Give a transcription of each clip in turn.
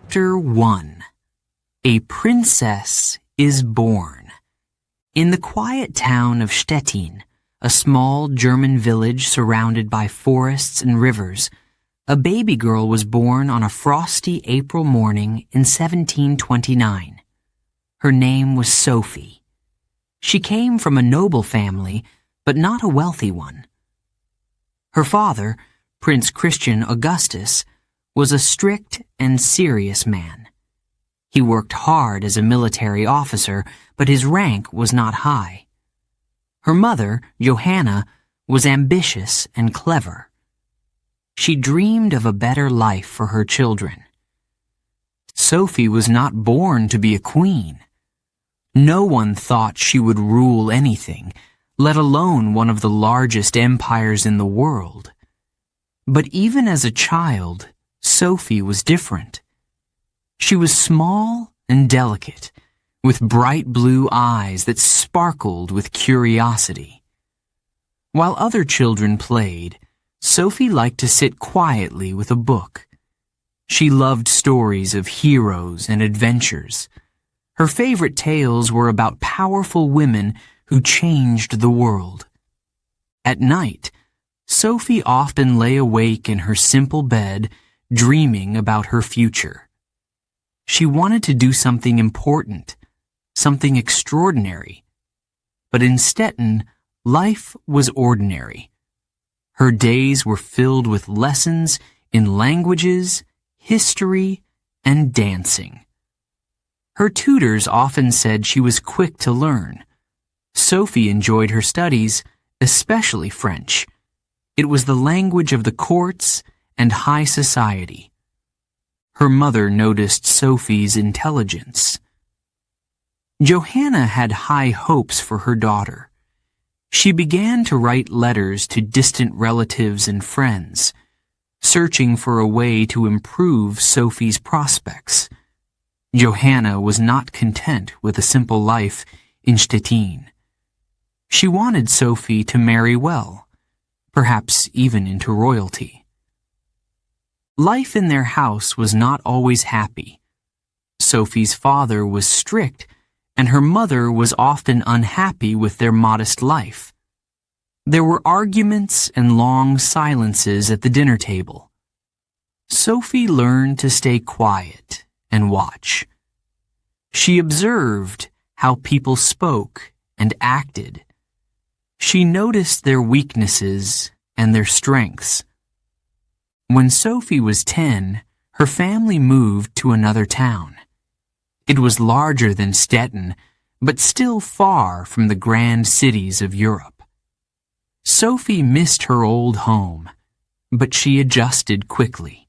Chapter 1. A Princess is Born. In the quiet town of Stettin, a small German village surrounded by forests and rivers, a baby girl was born on a frosty April morning in 1729. Her name was Sophie. She came from a noble family, but not a wealthy one. Her father, Prince Christian Augustus, was a strict and serious man. He worked hard as a military officer, but his rank was not high. Her mother, Johanna, was ambitious and clever. She dreamed of a better life for her children. Sophie was not born to be a queen. No one thought she would rule anything, let alone one of the largest empires in the world. But even as a child, Sophie was different. She was small and delicate, with bright blue eyes that sparkled with curiosity. While other children played, Sophie liked to sit quietly with a book. She loved stories of heroes and adventures. Her favorite tales were about powerful women who changed the world. At night, Sophie often lay awake in her simple bed, dreaming about her future. She wanted to do something important, something extraordinary. But in Stettin, life was ordinary. Her days were filled with lessons in languages, history, and dancing. Her tutors often said she was quick to learn. Sophie enjoyed her studies, especially French. It was the language of the courts and high society. Her mother noticed Sophie's intelligence. Johanna had high hopes for her daughter. She began to write letters to distant relatives and friends, searching for a way to improve Sophie's prospects. Johanna was not content with a simple life in Stettin. She wanted Sophie to marry well, perhaps even into royalty. Life in their house was not always happy. Sophie's father was strict, and her mother was often unhappy with their modest life. There were arguments and long silences at the dinner table. Sophie learned to stay quiet and watch. She observed how people spoke and acted. She noticed their weaknesses and their strengths. When Sophie was 10, her family moved to another town. It was larger than Stettin, but still far from the grand cities of Europe. Sophie missed her old home, but she adjusted quickly.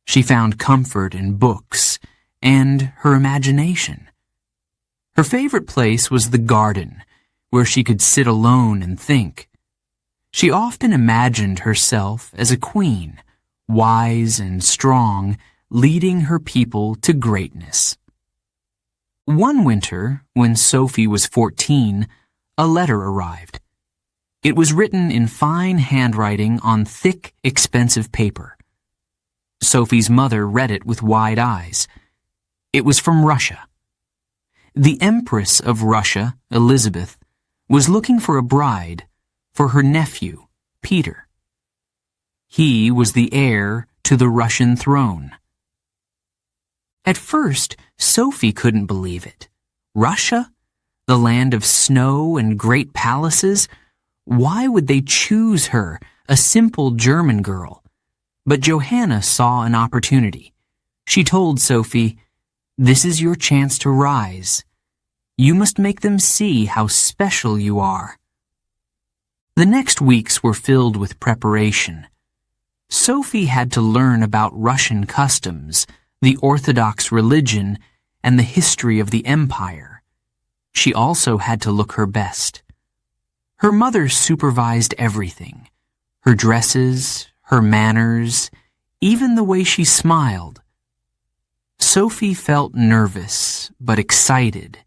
She found comfort in books and her imagination. Her favorite place was the garden, where she could sit alone and think. She often imagined herself as a queen, wise and strong, leading her people to greatness. One winter, when Sophie was 14, a letter arrived. It was written in fine handwriting on thick, expensive paper. Sophie's mother read it with wide eyes. It was from Russia. The Empress of Russia, Elizabeth, was looking for a bride for her nephew, Peter. He was the heir to the Russian throne. At first, Sophie couldn't believe it. Russia? The land of snow and great palaces? Why would they choose her, a simple German girl? But Johanna saw an opportunity. She told Sophie, "This is your chance to rise. You must make them see how special you are." The next weeks were filled with preparation. Sophie had to learn about Russian customs, the Orthodox religion, and the history of the empire. She also had to look her best. Her mother supervised everything: her dresses, her manners, even the way she smiled. Sophie felt nervous, but excited.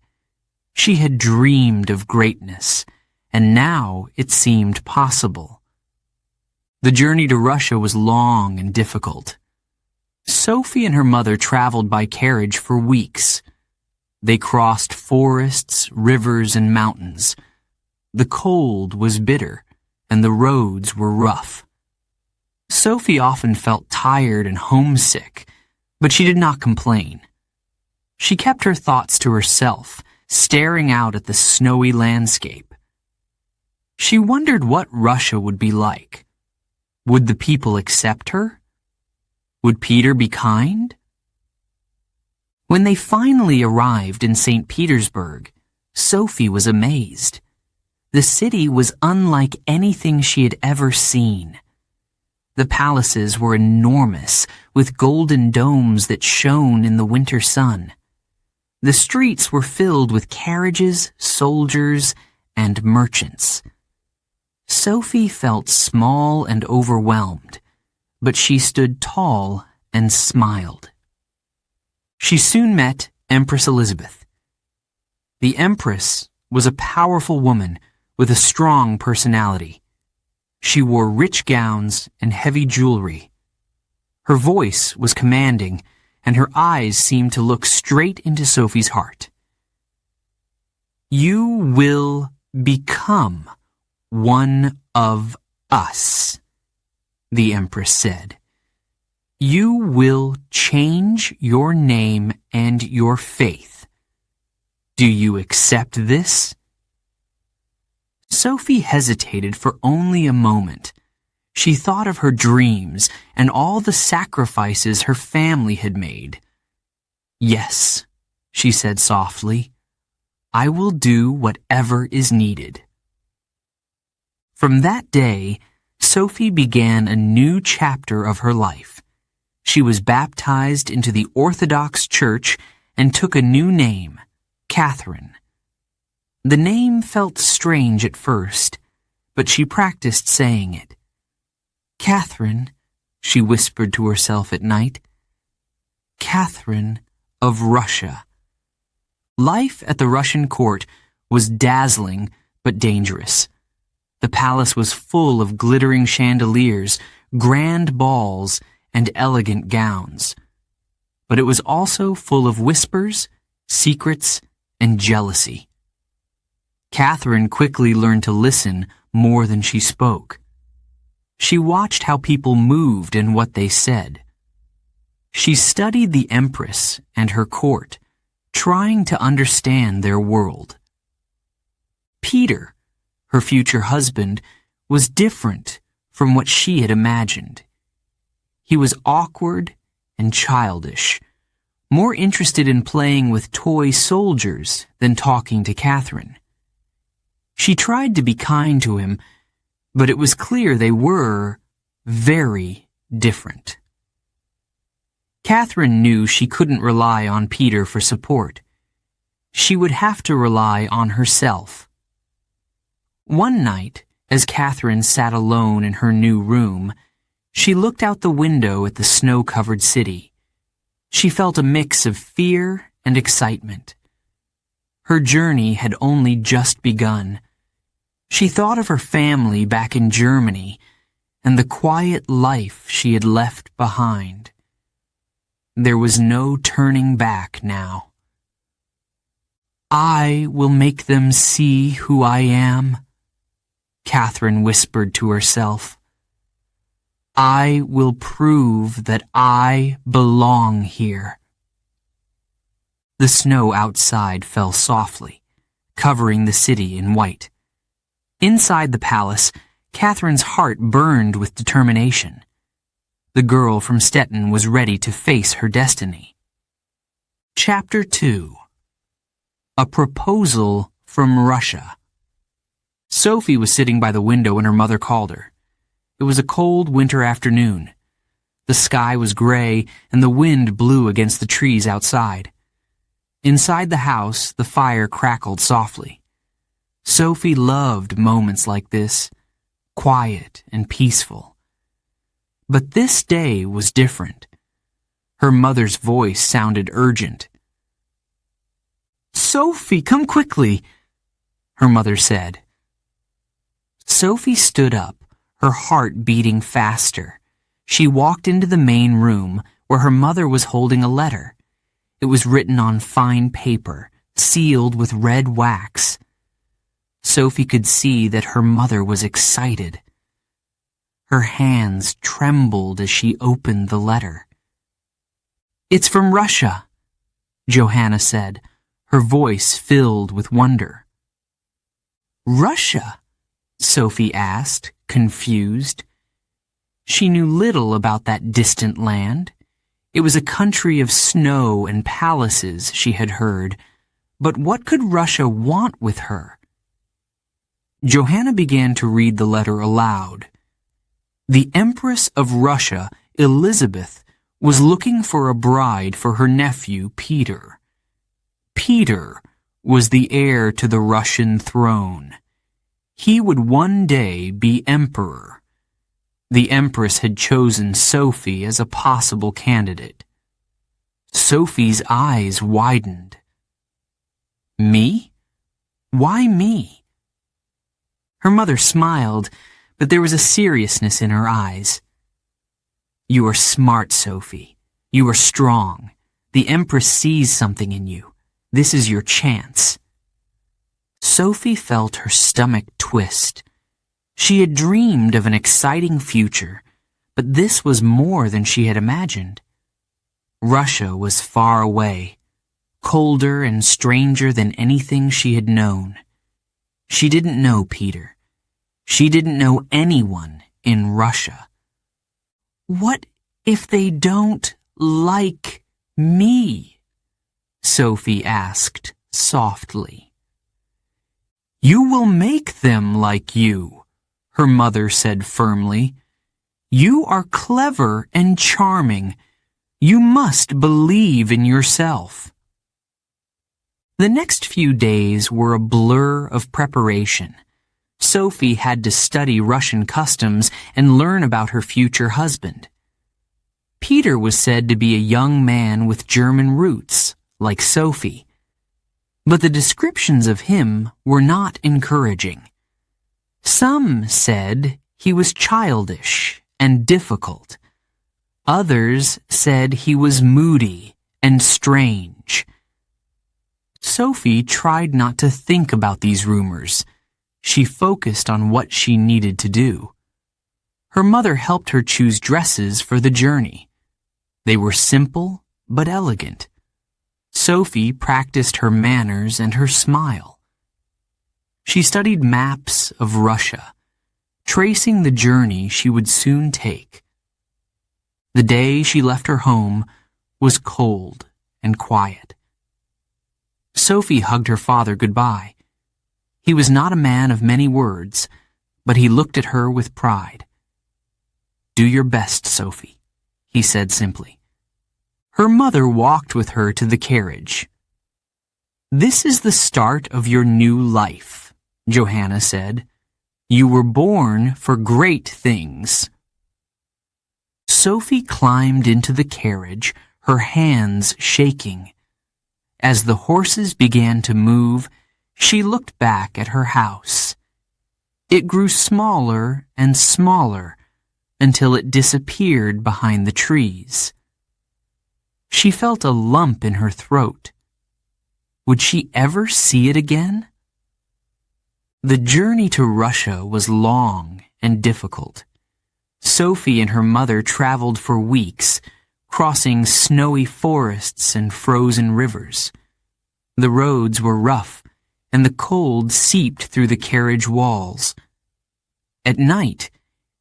She had dreamed of greatness, and now it seemed possible. The journey to Russia was long and difficult. Sophie and her mother traveled by carriage for weeks. They crossed forests, rivers, and mountains. The cold was bitter, and the roads were rough. Sophie often felt tired and homesick, but she did not complain. She kept her thoughts to herself, staring out at the snowy landscape. She wondered what Russia would be like. Would the people accept her? Would Peter be kind? When they finally arrived in St. Petersburg, Sophie was amazed. The city was unlike anything she had ever seen. The palaces were enormous, with golden domes that shone in the winter sun. The streets were filled with carriages, soldiers, and merchants. Sophie felt small and overwhelmed, but she stood tall and smiled. She soon met Empress Elizabeth. The Empress was a powerful woman with a strong personality. She wore rich gowns and heavy jewelry. Her voice was commanding, and her eyes seemed to look straight into Sophie's heart. "You will become one of us," the Empress said. "You will change your name and your faith. Do you accept this?" Sophie hesitated for only a moment. She thought of her dreams and all the sacrifices her family had made. "Yes," she said softly, "I will do whatever is needed." From that day, Sophie began a new chapter of her life. She was baptized into the Orthodox Church and took a new name, Catherine. The name felt strange at first, but she practiced saying it. "Catherine," she whispered to herself at night. "Catherine of Russia." Life at the Russian court was dazzling but dangerous. The palace was full of glittering chandeliers, grand balls, and elegant gowns. But it was also full of whispers, secrets, and jealousy. Catherine quickly learned to listen more than she spoke. She watched how people moved and what they said. She studied the Empress and her court, trying to understand their world. Peter, her future husband, was different from what she had imagined. He was awkward and childish, more interested in playing with toy soldiers than talking to Catherine. She tried to be kind to him, but it was clear they were very different. Catherine knew she couldn't rely on Peter for support. She would have to rely on herself. One night, as Catherine sat alone in her new room, she looked out the window at the snow-covered city. She felt a mix of fear and excitement. Her journey had only just begun. She thought of her family back in Germany and the quiet life she had left behind. There was no turning back now. "I will make them see who I am," Catherine whispered to herself. "I will prove that I belong here." The snow outside fell softly, covering the city in white. Inside the palace, Catherine's heart burned with determination. The girl from Stettin was ready to face her destiny. Chapter 2. A Proposal from Russia. Sophie was sitting by the window when her mother called her. It was a cold winter afternoon. The sky was gray and the wind blew against the trees outside. Inside the house, the fire crackled softly. Sophie loved moments like this, quiet and peaceful. But this day was different. Her mother's voice sounded urgent. "Sophie, come quickly," her mother said. Sophie stood up, her heart beating faster. She walked into the main room, where her mother was holding a letter. It was written on fine paper, sealed with red wax. Sophie could see that her mother was excited. Her hands trembled as she opened the letter. "It's from Russia," Johanna said, her voice filled with wonder. "Russia?" Sophie asked, confused. She knew little about that distant land. It was a country of snow and palaces, she had heard, but what could Russia want with her? Johanna began to read the letter aloud. The Empress of Russia, Elizabeth, was looking for a bride for her nephew, Peter. Peter was the heir to the Russian throne. He would one day be emperor. The Empress had chosen Sophie as a possible candidate. Sophie's eyes widened. Me? Why me? Her mother smiled, but there was a seriousness in her eyes. "You are smart, Sophie. You are strong. The Empress sees something in you. This is your chance." Sophie felt her stomach twist. She had dreamed of an exciting future, but this was more than she had imagined. Russia was far away, colder and stranger than anything she had known. She didn't know Peter. She didn't know anyone in Russia. "What if they don't like me?" Sophie asked softly. "You will make them like you," her mother said firmly. "You are clever and charming. You must believe in yourself." The next few days were a blur of preparation. Sophie had to study Russian customs and learn about her future husband. Peter was said to be a young man with German roots, like Sophie. But the descriptions of him were not encouraging. Some said he was childish and difficult. Others said he was moody and strange. Sophie tried not to think about these rumors. She focused on what she needed to do. Her mother helped her choose dresses for the journey. They were simple but elegant. Sophie practiced her manners and her smile. She studied maps of Russia, tracing the journey she would soon take. The day she left her home was cold and quiet. Sophie hugged her father goodbye. He was not a man of many words, but he looked at her with pride. "Do your best, Sophie," he said simply. Her mother walked with her to the carriage. "This is the start of your new life," Johanna said. "You were born for great things." Sophie climbed into the carriage, her hands shaking. As the horses began to move, she looked back at her house. It grew smaller and smaller until it disappeared behind the trees. She felt a lump in her throat. Would she ever see it again? The journey to Russia was long and difficult. Sophie and her mother traveled for weeks, crossing snowy forests and frozen rivers. The roads were rough, and the cold seeped through the carriage walls. At night,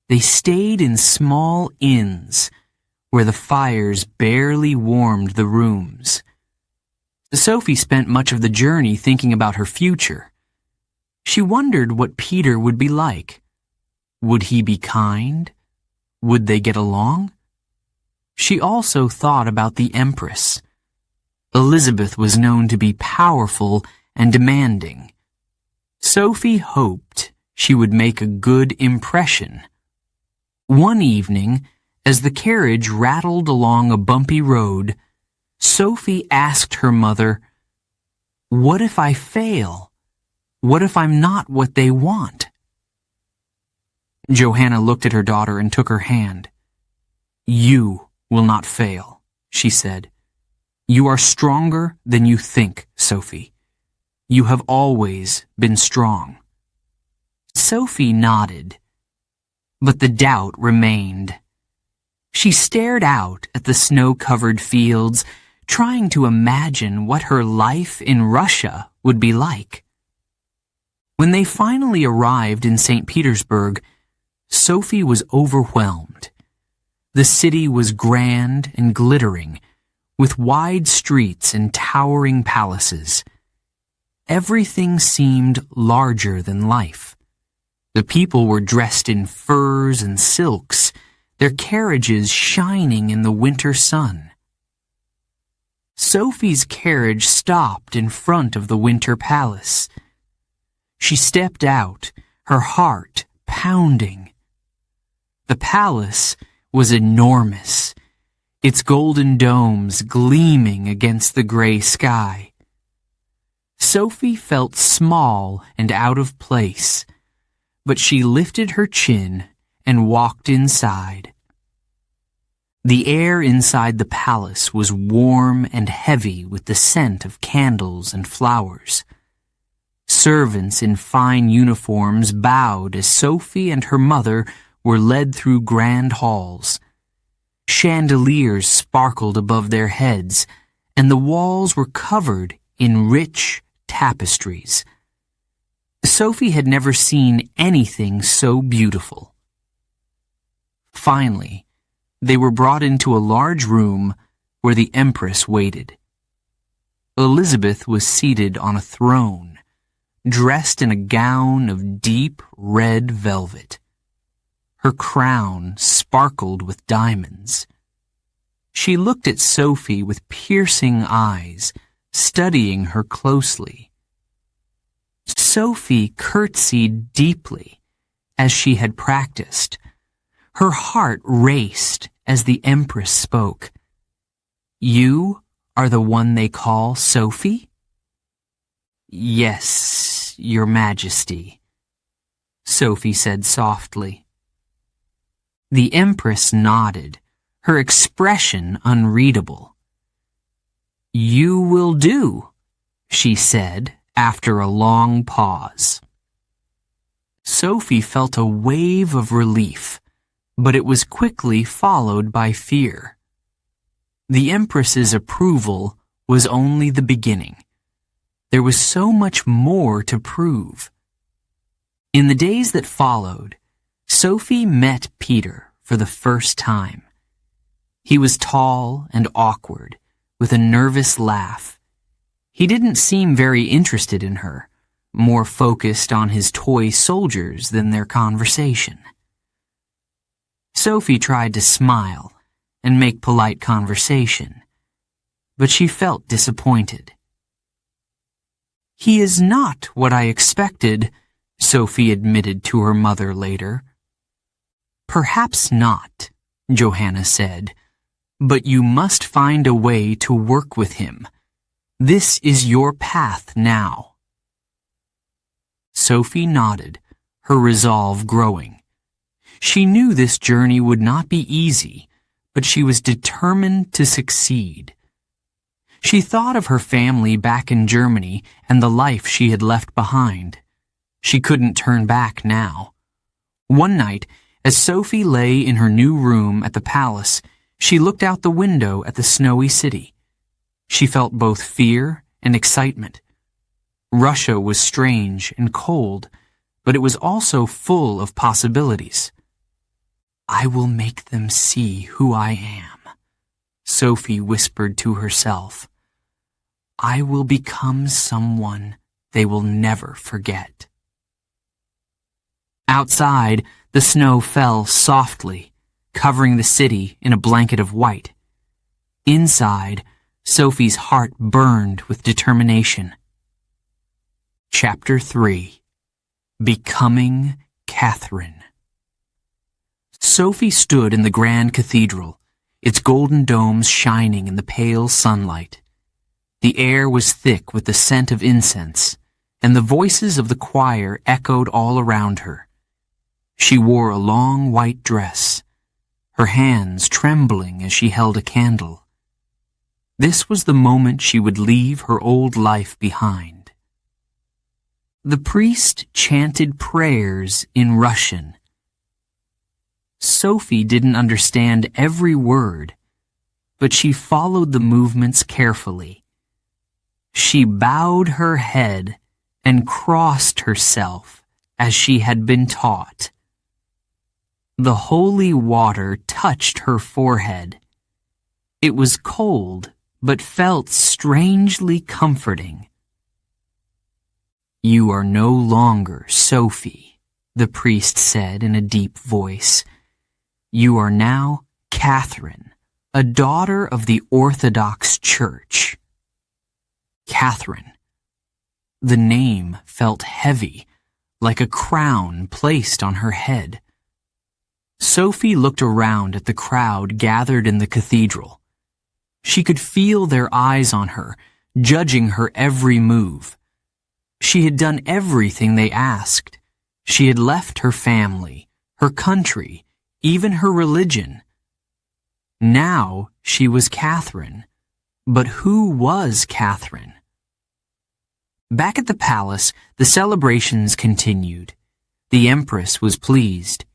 they stayed in small inns, where the fires barely warmed the rooms. Sophie spent much of the journey thinking about her future. She wondered what Peter would be like. Would he be kind? Would they get along? She also thought about the Empress. Elizabeth was known to be powerful and demanding. Sophie hoped she would make a good impression. One evening, as the carriage rattled along a bumpy road, Sophie asked her mother, "What if I fail? What if I'm not what they want?" Johanna looked at her daughter and took her hand. "You will not fail," she said. "You are stronger than you think, Sophie. You have always been strong." Sophie nodded, but the doubt remained. She stared out at the snow-covered fields, trying to imagine what her life in Russia would be like. When they finally arrived in St. Petersburg, Sophie was overwhelmed. The city was grand and glittering, with wide streets and towering palaces. Everything seemed larger than life. The people were dressed in furs and silks, their carriages shining in the winter sun. Sophie's carriage stopped in front of the Winter Palace. She stepped out, her heart pounding. The palace was enormous, its golden domes gleaming against the gray sky. Sophie felt small and out of place, but she lifted her chin and walked inside. The air inside the palace was warm and heavy with the scent of candles and flowers. Servants in fine uniforms bowed as Sophie and her mother were led through grand halls. Chandeliers sparkled above their heads, and the walls were covered in rich tapestries. Sophie had never seen anything so beautiful. Finally, they were brought into a large room where the Empress waited. Elizabeth was seated on a throne, dressed in a gown of deep red velvet. Her crown sparkled with diamonds. She looked at Sophie with piercing eyes, studying her closely. Sophie curtsied deeply, as she had practiced. Her heart raced as the Empress spoke. "You are the one they call Sophie?" "Yes, Your Majesty," Sophie said softly. The Empress nodded, her expression unreadable. "You will do," she said after a long pause. Sophie felt a wave of relief, but it was quickly followed by fear. The Empress's approval was only the beginning. There was so much more to prove. In the days that followed, Sophie met Peter for the first time. He was tall and awkward, with a nervous laugh. He didn't seem very interested in her, more focused on his toy soldiers than their conversation. Sophie tried to smile and make polite conversation, but she felt disappointed. "He is not what I expected," Sophie admitted to her mother later. "Perhaps not," Johanna said, "but you must find a way to work with him. This is your path now." Sophie nodded, her resolve growing. She knew this journey would not be easy, but she was determined to succeed. She thought of her family back in Germany and the life she had left behind. She couldn't turn back now. One night, as Sophie lay in her new room at the palace, she looked out the window at the snowy city. She felt both fear and excitement. Russia was strange and cold, but it was also full of possibilities. "I will make them see who I am," Sophie whispered to herself. "I will become someone they will never forget." Outside, the snow fell softly, covering the city in a blanket of white. Inside, Sophie's heart burned with determination. Chapter 3. Becoming Catherine. Sophie stood in the grand cathedral, its golden domes shining in the pale sunlight. The air was thick with the scent of incense, and the voices of the choir echoed all around her. She wore a long white dress, her hands trembling as she held a candle. This was the moment she would leave her old life behind. The priest chanted prayers in Russian. Sophie didn't understand every word, but she followed the movements carefully. She bowed her head and crossed herself as she had been taught. The holy water touched her forehead. It was cold, but felt strangely comforting. "You are no longer Sophie," the priest said in a deep voice. "You are now Catherine, a daughter of the Orthodox Church." Catherine. The name felt heavy, like a crown placed on her head. Sophie looked around at the crowd gathered in the cathedral. She could feel their eyes on her, judging her every move. She had done everything they asked. She had left her family, her country, even her religion. Now she was Catherine. But who was Catherine? Back at the palace, the celebrations continued. The Empress was pleased.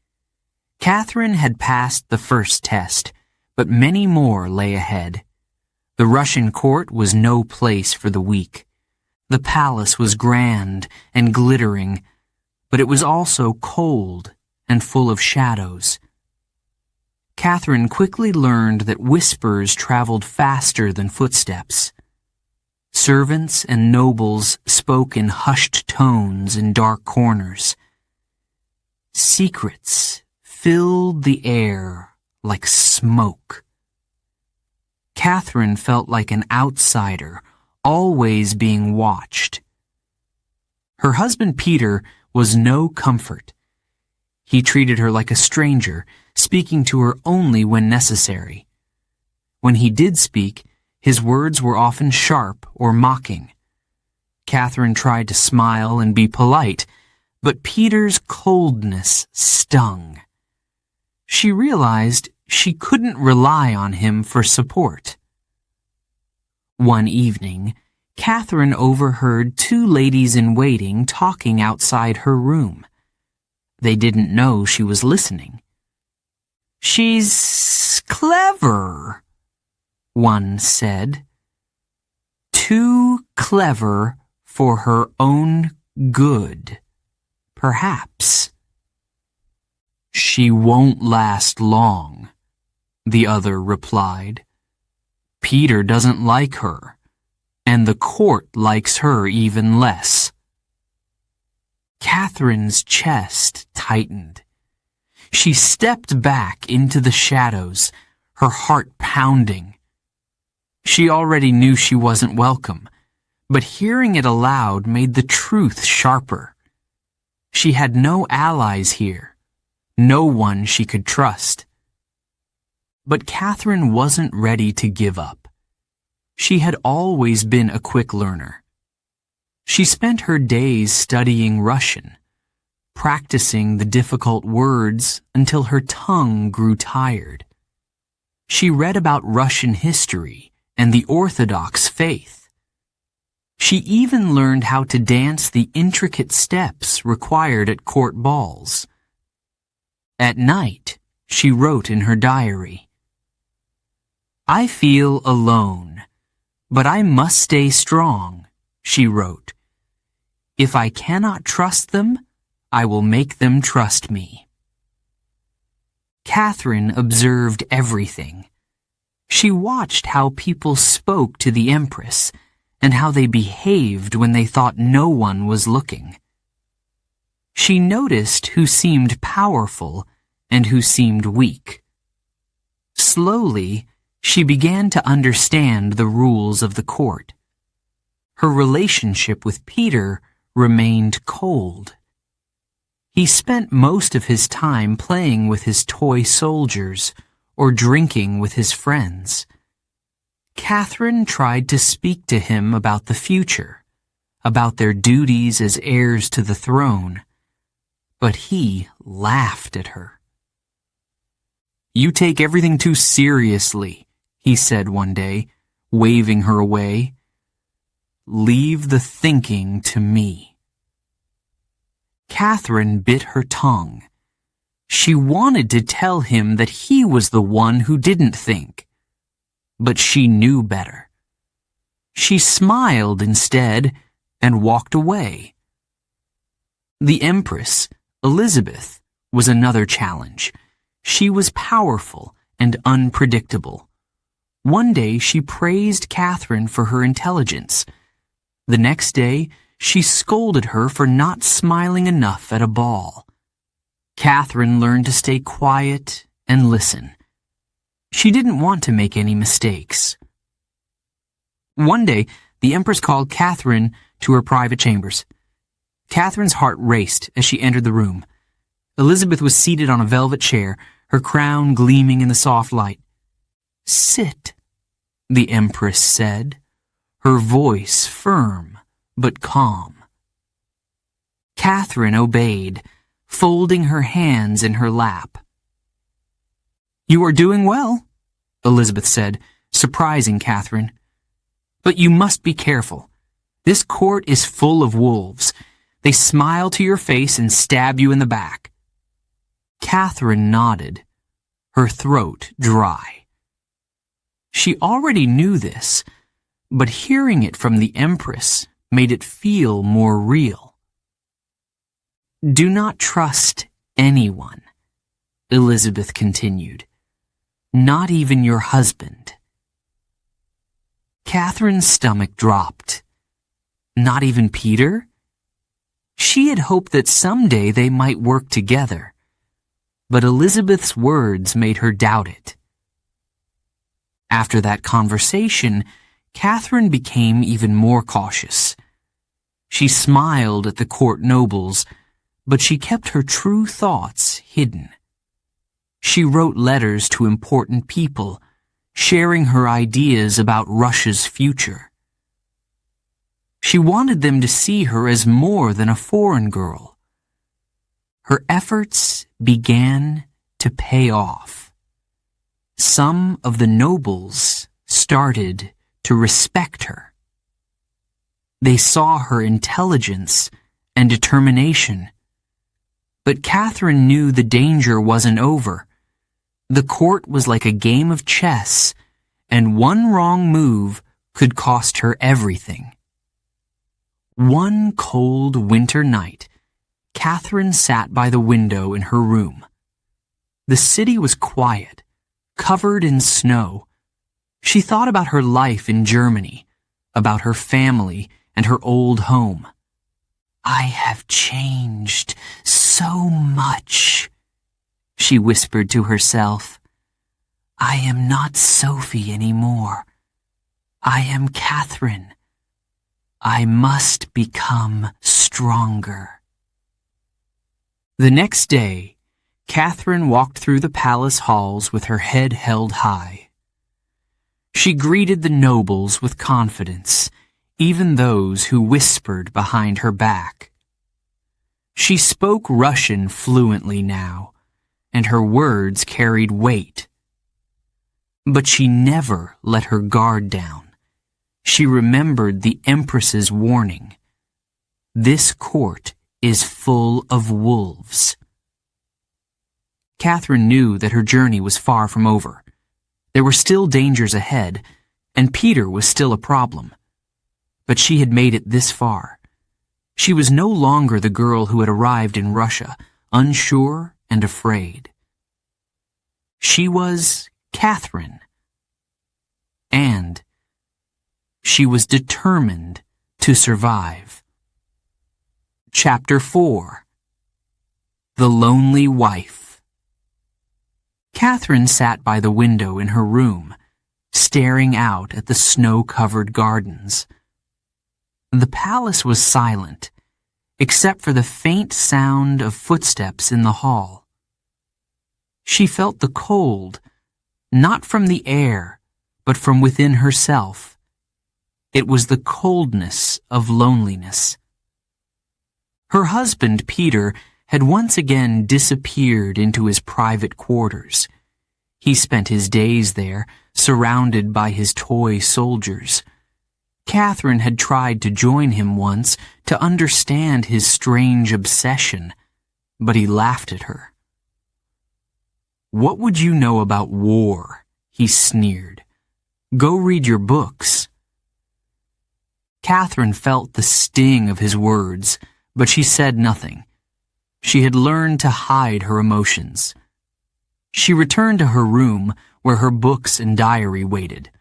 Catherine had passed the first test, but many more lay ahead. The Russian court was no place for the weak. The palace was grand and glittering, but it was also cold and full of shadows. Catherine quickly learned that whispers traveled faster than footsteps. Servants and nobles spoke in hushed tones in dark corners. Secrets filled the air like smoke. Catherine felt like an outsider, always being watched. Her husband Peter was no comfort. He treated her like a stranger, speaking to her only when necessary. When he did speak, his words were often sharp or mocking. Catherine tried to smile and be polite, but Peter's coldness stung. She realized she couldn't rely on him for support. One evening, Catherine overheard two ladies-in-waiting talking outside her room. They didn't know she was listening. "She's clever," one said. "Too clever for her own good, perhaps." "She won't last long," the other replied. "Peter doesn't like her, and the court likes her even less." Catherine's chest tightened. She stepped back into the shadows, her heart pounding. She already knew she wasn't welcome, but hearing it aloud made the truth sharper. She had no allies here, no one she could trust. But Catherine wasn't ready to give up. She had always been a quick learner. She spent her days studying Russian, practicing the difficult words until her tongue grew tired. She read about Russian history and the Orthodox faith. She even learned how to dance the intricate steps required at court balls. At night, she wrote in her diary, "I feel alone, but I must stay strong," she wrote. "If I cannot trust them, I will make them trust me." Catherine observed everything. She watched how people spoke to the Empress and how they behaved when they thought no one was looking. She noticed who seemed powerful and who seemed weak. Slowly, she began to understand the rules of the court. Her relationship with Peter remained cold. He spent most of his time playing with his toy soldiers or drinking with his friends. Catherine tried to speak to him about the future, about their duties as heirs to the throne, but he laughed at her. "You take everything too seriously," he said one day, waving her away. "Leave the thinking to me." Catherine bit her tongue. She wanted to tell him that he was the one who didn't think, but she knew better. She smiled instead and walked away. The Empress, Elizabeth, was another challenge. She was powerful and unpredictable. One day she praised Catherine for her intelligence. The next day she scolded her for not smiling enough at a ball. Catherine learned to stay quiet and listen. She didn't want to make any mistakes. One day, the Empress called Catherine to her private chambers. Catherine's heart raced as she entered the room. Elizabeth was seated on a velvet chair, her crown gleaming in the soft light. "Sit," the Empress said, her voice firm but calm. Catherine obeyed, folding her hands in her lap. "You are doing well," Elizabeth said, surprising Catherine. "But you must be careful. This court is full of wolves. They smile to your face and stab you in the back." Catherine nodded, her throat dry. She already knew this, but hearing it from the Empress made it feel more real. "Do not trust anyone," Elizabeth continued. "Not even your husband." Catherine's stomach dropped. Not even Peter? She had hoped that someday they might work together, but Elizabeth's words made her doubt it. After that conversation, Catherine became even more cautious. She smiled at the court nobles, but she kept her true thoughts hidden. She wrote letters to important people, sharing her ideas about Russia's future. She wanted them to see her as more than a foreign girl. Her efforts began to pay off. Some of the nobles started to respect her. They saw her intelligence and determination. But Catherine knew the danger wasn't over. The court was like a game of chess, and one wrong move could cost her everything. One cold winter night, Catherine sat by the window in her room. The city was quiet, covered in snow. She thought about her life in Germany, about her family and her old home. "I have changed so much," she whispered to herself. "I am not Sophie anymore. I am Catherine. I must become stronger." The next day, Catherine walked through the palace halls with her head held high. She greeted the nobles with confidence, even those who whispered behind her back. She spoke Russian fluently now, and her words carried weight. But she never let her guard down. She remembered the Empress's warning. This court is full of wolves. Catherine knew that her journey was far from over. There were still dangers ahead, and Peter was still a problem. But she had made it this far. She was no longer the girl who had arrived in Russia, unsure and afraid. She was Catherine. And she was determined to survive. Chapter 4. The Lonely Wife. Catherine sat by the window in her room, staring out at the snow-covered gardens. The palace was silent, except for the faint sound of footsteps in the hall. She felt the cold, not from the air, but from within herself. It was the coldness of loneliness. Her husband, Peter, had once again disappeared into his private quarters. He spent his days there, surrounded by his toy soldiers. Catherine had tried to join him once to understand his strange obsession, but he laughed at her. "What would you know about war?" he sneered. "Go read your books." Catherine felt the sting of his words, but she said nothing. She had learned to hide her emotions. She returned to her room, where her books and diary waited.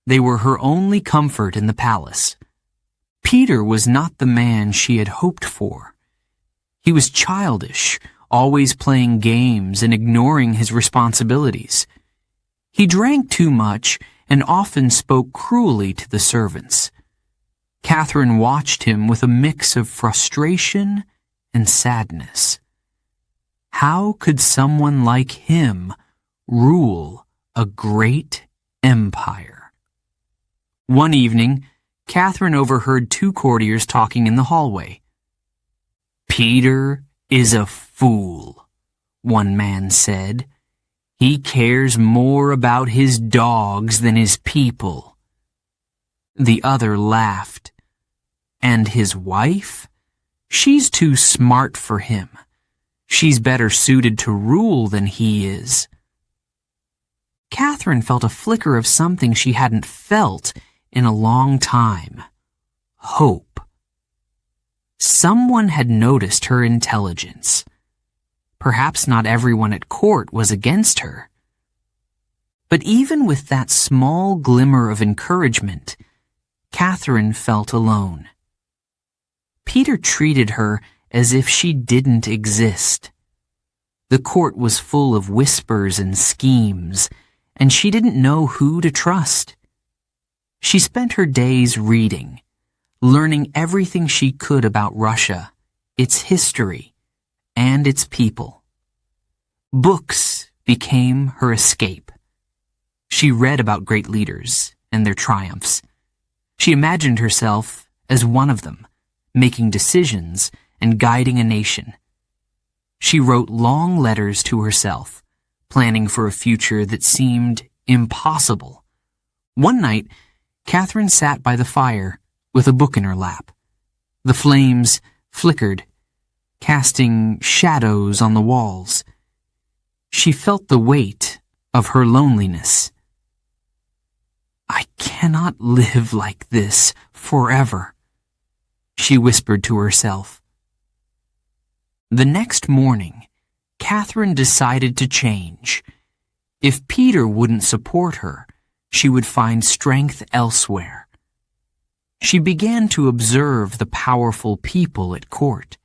They were her only comfort in the palace. Peter was not the man she had hoped for. He was childish, always playing games and ignoring his responsibilities. He drank too much and often spoke cruelly to the servants. Catherine watched him with a mix of frustration and sadness. How could someone like him rule a great empire? One evening, Catherine overheard two courtiers talking in the hallway. "Peter is a fool," one man said. "He cares more about his dogs than his people." The other laughed. "And his wife? She's too smart for him. She's better suited to rule than he is." Catherine felt a flicker of something she hadn't felt in a long time. Hope. Someone had noticed her intelligence. Perhaps not everyone at court was against her. But even with that small glimmer of encouragement, Catherine felt alone. Peter treated her as if she didn't exist. The court was full of whispers and schemes, and she didn't know who to trust. She spent her days reading, learning everything she could about Russia, its history, and its people. Books became her escape. She read about great leaders and their triumphs. She imagined herself as one of them, making decisions and guiding a nation. She wrote long letters to herself, planning for a future that seemed impossible. One night, Catherine sat by the fire with a book in her lap. The flames flickered, casting shadows on the walls. She felt the weight of her loneliness. "I cannot live like this forever," she whispered to herself. The next morning, Catherine decided to change. If Peter wouldn't support her, she would find strength elsewhere. She began to observe the powerful people at court.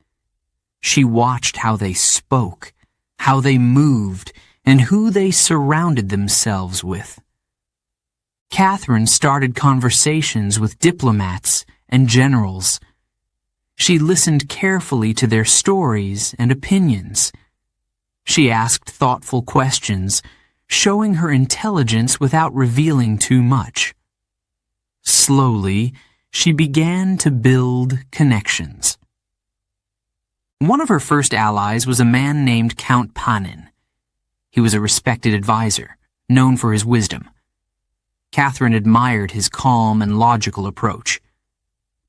She watched how they spoke, how they moved, and who they surrounded themselves with. Catherine started conversations with diplomats and generals. She listened carefully to their stories and opinions. She asked thoughtful questions, showing her intelligence without revealing too much. Slowly, she began to build connections. One of her first allies was a man named Count Panin. He was a respected advisor, known for his wisdom. Catherine admired his calm and logical approach.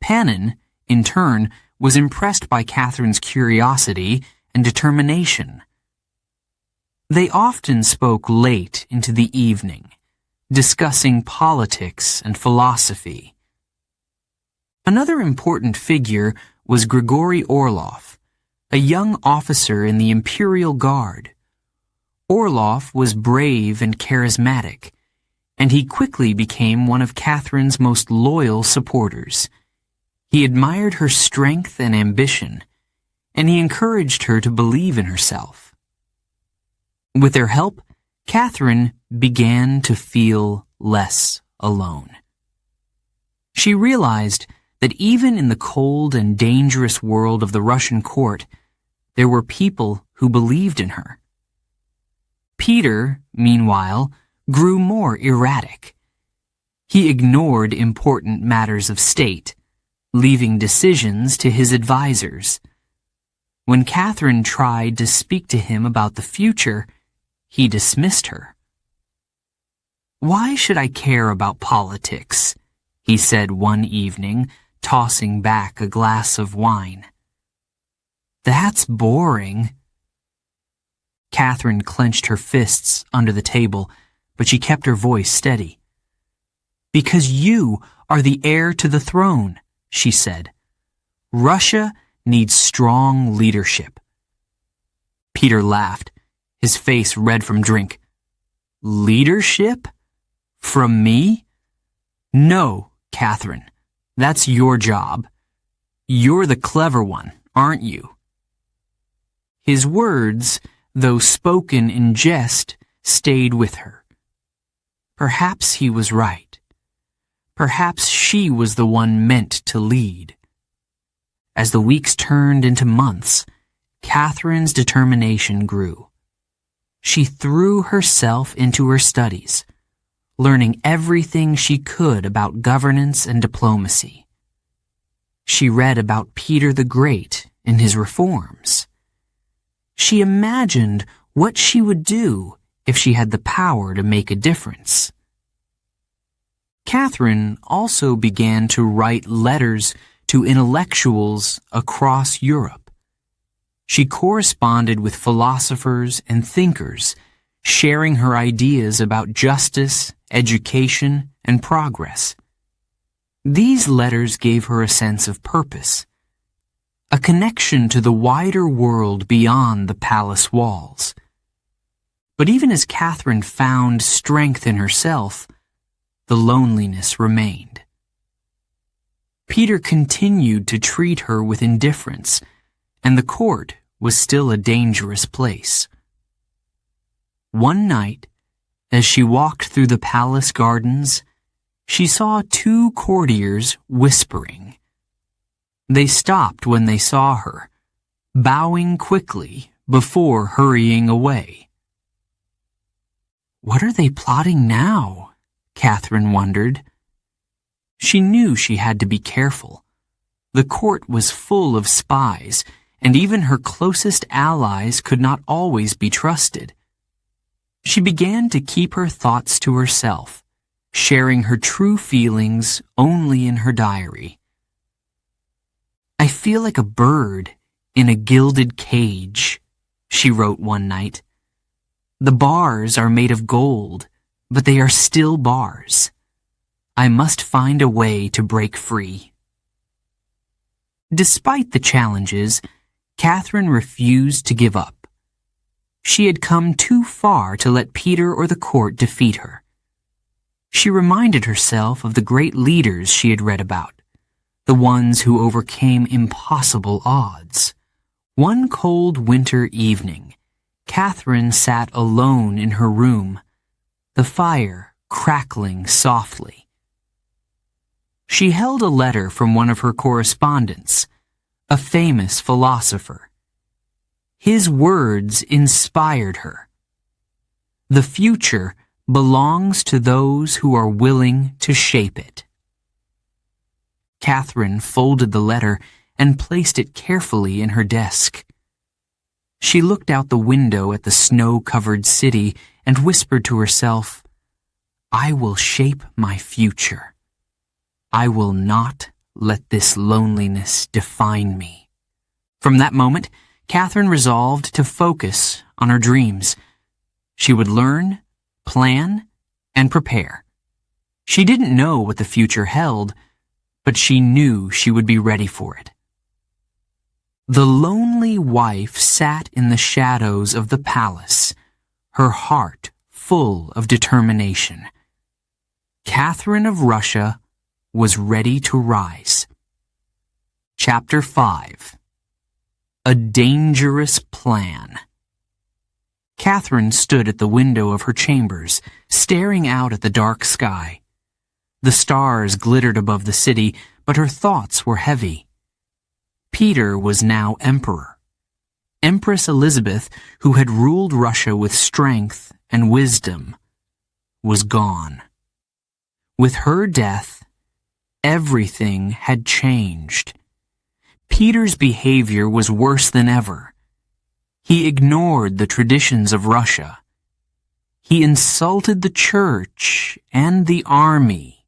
Panin, in turn, was impressed by Catherine's curiosity and determination. They often spoke late into the evening, discussing politics and philosophy. Another important figure was Grigory Orlov, a young officer in the Imperial Guard. Orlov was brave and charismatic, and he quickly became one of Catherine's most loyal supporters. He admired her strength and ambition, and he encouraged her to believe in herself. With their help, Catherine began to feel less alone. She realized that even in the cold and dangerous world of the Russian court, there were people who believed in her. Peter, meanwhile, grew more erratic. He ignored important matters of state, leaving decisions to his advisors. When Catherine tried to speak to him about the future, he dismissed her. "Why should I care about politics?" he said one evening, tossing back a glass of wine. "That's boring." Catherine clenched her fists under the table, but she kept her voice steady. "Because you are the heir to the throne," she said. "Russia needs strong leadership." Peter laughed, his face red from drink. "Leadership? From me?" "No, Catherine, that's your job. You're the clever one, aren't you?" His words, though spoken in jest, stayed with her. Perhaps he was right. Perhaps she was the one meant to lead. As the weeks turned into months, Catherine's determination grew. She threw herself into her studies, learning everything she could about governance and diplomacy. She read about Peter the Great and his reforms. She imagined what she would do if she had the power to make a difference. Catherine also began to write letters to intellectuals across Europe. She corresponded with philosophers and thinkers, sharing her ideas about justice, education, and progress. These letters gave her a sense of purpose, a connection to the wider world beyond the palace walls. But even as Catherine found strength in herself, the loneliness remained. Peter continued to treat her with indifference, and the court was still a dangerous place. One night, as she walked through the palace gardens, she saw two courtiers whispering. They stopped when they saw her, bowing quickly before hurrying away. What are they plotting now? Catherine wondered. She knew she had to be careful. The court was full of spies, and even her closest allies could not always be trusted. She began to keep her thoughts to herself, sharing her true feelings only in her diary. I feel like a bird in a gilded cage, she wrote one night. The bars are made of gold, but they are still bars. I must find a way to break free. Despite the challenges, Catherine refused to give up. She had come too far to let Peter or the court defeat her. She reminded herself of the great leaders she had read about, the ones who overcame impossible odds. One cold winter evening, Catherine sat alone in her room, the fire crackling softly. She held a letter from one of her correspondents, a famous philosopher. His words inspired her. The future belongs to those who are willing to shape it. Catherine folded the letter and placed it carefully in her desk. She looked out the window at the snow-covered city and whispered to herself, I will shape my future. I will not let this loneliness define me. From that moment, Catherine resolved to focus on her dreams. She would learn, plan, and prepare. She didn't know what the future held, but she knew she would be ready for it. The lonely wife sat in the shadows of the palace, her heart full of determination. Catherine of Russia was ready to rise. Chapter 5. A Dangerous Plan. Catherine stood at the window of her chambers, staring out at the dark sky. The stars glittered above the city, but her thoughts were heavy. Peter was now emperor. Empress Elizabeth, who had ruled Russia with strength and wisdom, was gone. With her death, everything had changed. Peter's behavior was worse than ever. He ignored the traditions of Russia. He insulted the church and the army.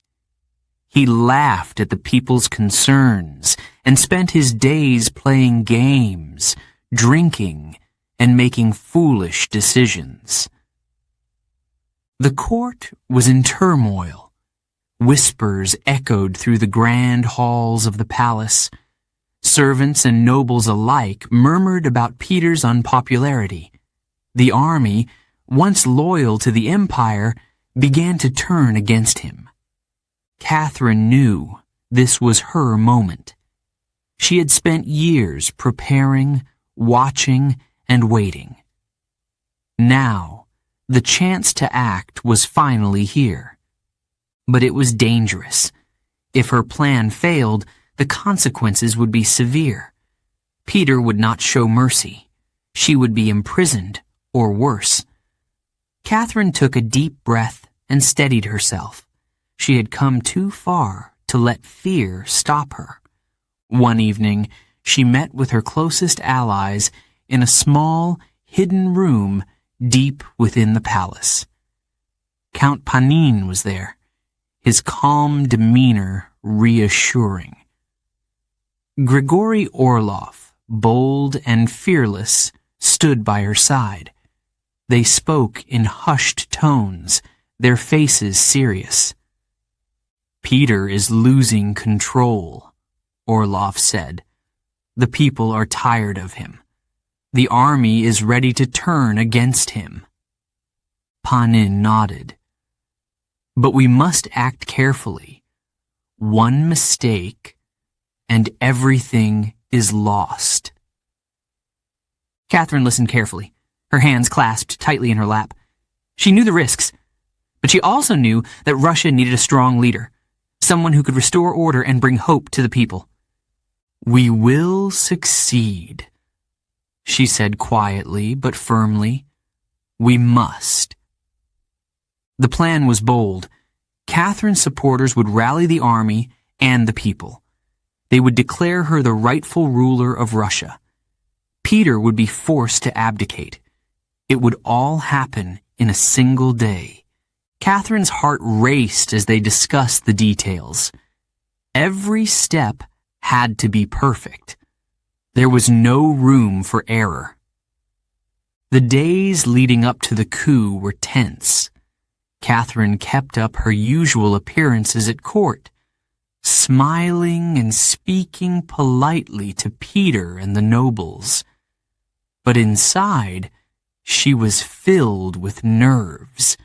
He laughed at the people's concerns and spent his days playing games, drinking, and making foolish decisions. The court was in turmoil. Whispers echoed through the grand halls of the palace. Servants and nobles alike murmured about Peter's unpopularity. The army, once loyal to the empire, began to turn against him. Catherine knew this was her moment. She had spent years preparing, watching, and waiting. Now, the chance to act was finally here. But it was dangerous. If her plan failed, the consequences would be severe. Peter would not show mercy. She would be imprisoned, or worse. Catherine took a deep breath and steadied herself. She had come too far to let fear stop her. One evening, she met with her closest allies in a small, hidden room deep within the palace. Count Panin was there, his calm demeanor reassuring. Grigory Orlov, bold and fearless, stood by her side. They spoke in hushed tones, their faces serious. "Peter is losing control," Orlov said. "The people are tired of him. The army is ready to turn against him." Panin nodded. "But we must act carefully. One mistake, and everything is lost." Catherine listened carefully, her hands clasped tightly in her lap. She knew the risks, but she also knew that Russia needed a strong leader, someone who could restore order and bring hope to the people. "We will succeed," she said quietly but firmly. "We must." The plan was bold. Catherine's supporters would rally the army and the people. They would declare her the rightful ruler of Russia. Peter would be forced to abdicate. It would all happen in a single day. Catherine's heart raced as they discussed the details. Every step had to be perfect. There was no room for error. The days leading up to the coup were tense. Catherine kept up her usual appearances at court, smiling and speaking politely to Peter and the nobles. But inside, she was filled with nerves.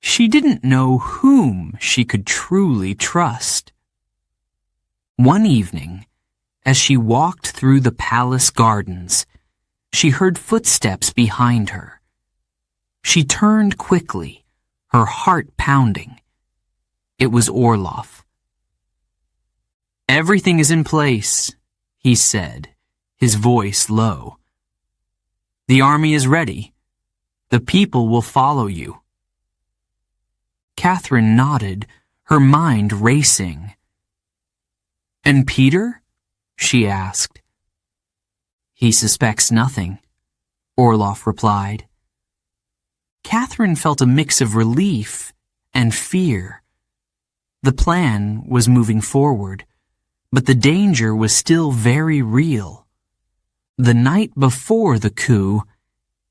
She didn't know whom she could truly trust. One evening, as she walked through the palace gardens, she heard footsteps behind her. She turned quickly, her heart pounding. It was Orlov. "Everything is in place," he said, his voice low. "The army is ready. The people will follow you." Catherine nodded, her mind racing. "And Peter?" she asked. "He suspects nothing," Orlov replied. Catherine felt a mix of relief and fear. The plan was moving forward, but the danger was still very real. The night before the coup,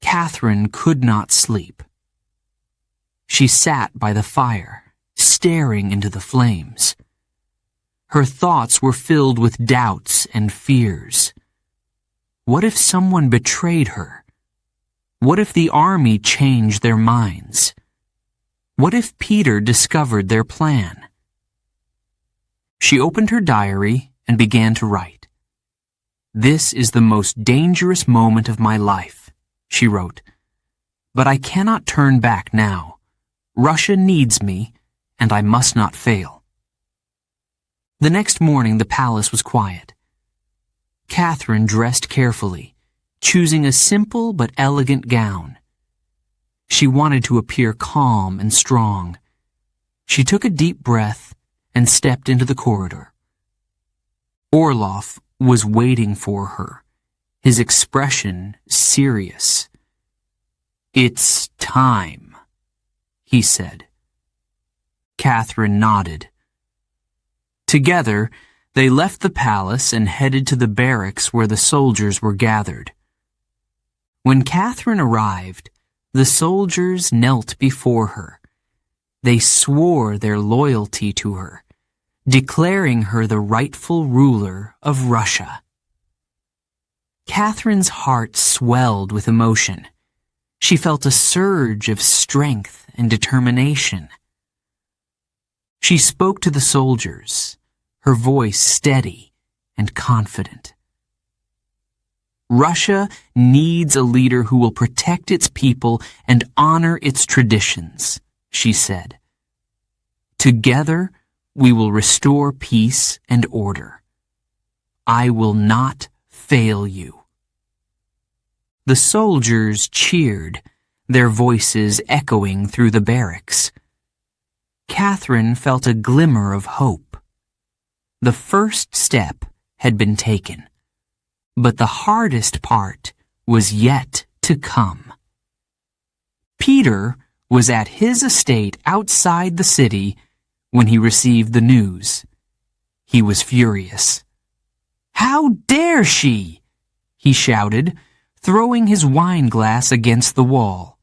Catherine could not sleep. She sat by the fire, staring into the flames. Her thoughts were filled with doubts and fears. What if someone betrayed her? What if the army changed their minds? What if Peter discovered their plan? She opened her diary and began to write. "This is the most dangerous moment of my life," she wrote. "But I cannot turn back now. Russia needs me, and I must not fail." The next morning the palace was quiet. Catherine dressed carefully, choosing a simple but elegant gown. She wanted to appear calm and strong. She took a deep breath and stepped into the corridor. Orlov was waiting for her, his expression serious. "It's time," he said. Catherine nodded. Together, they left the palace and headed to the barracks where the soldiers were gathered. When Catherine arrived, the soldiers knelt before her. They swore their loyalty to her, declaring her the rightful ruler of Russia. Catherine's heart swelled with emotion. She felt a surge of strength and determination. She spoke to the soldiers, her voice steady and confident. Russia needs a leader who will protect its people and honor its traditions, she said. Together, we will restore peace and order. I will not fail you. The soldiers cheered, their voices echoing through the barracks. Catherine felt a glimmer of hope. The first step had been taken, but the hardest part was yet to come. Peter was at his estate outside the city when he received the news. He was furious. "How dare she?" he shouted, throwing his wine glass against the wall.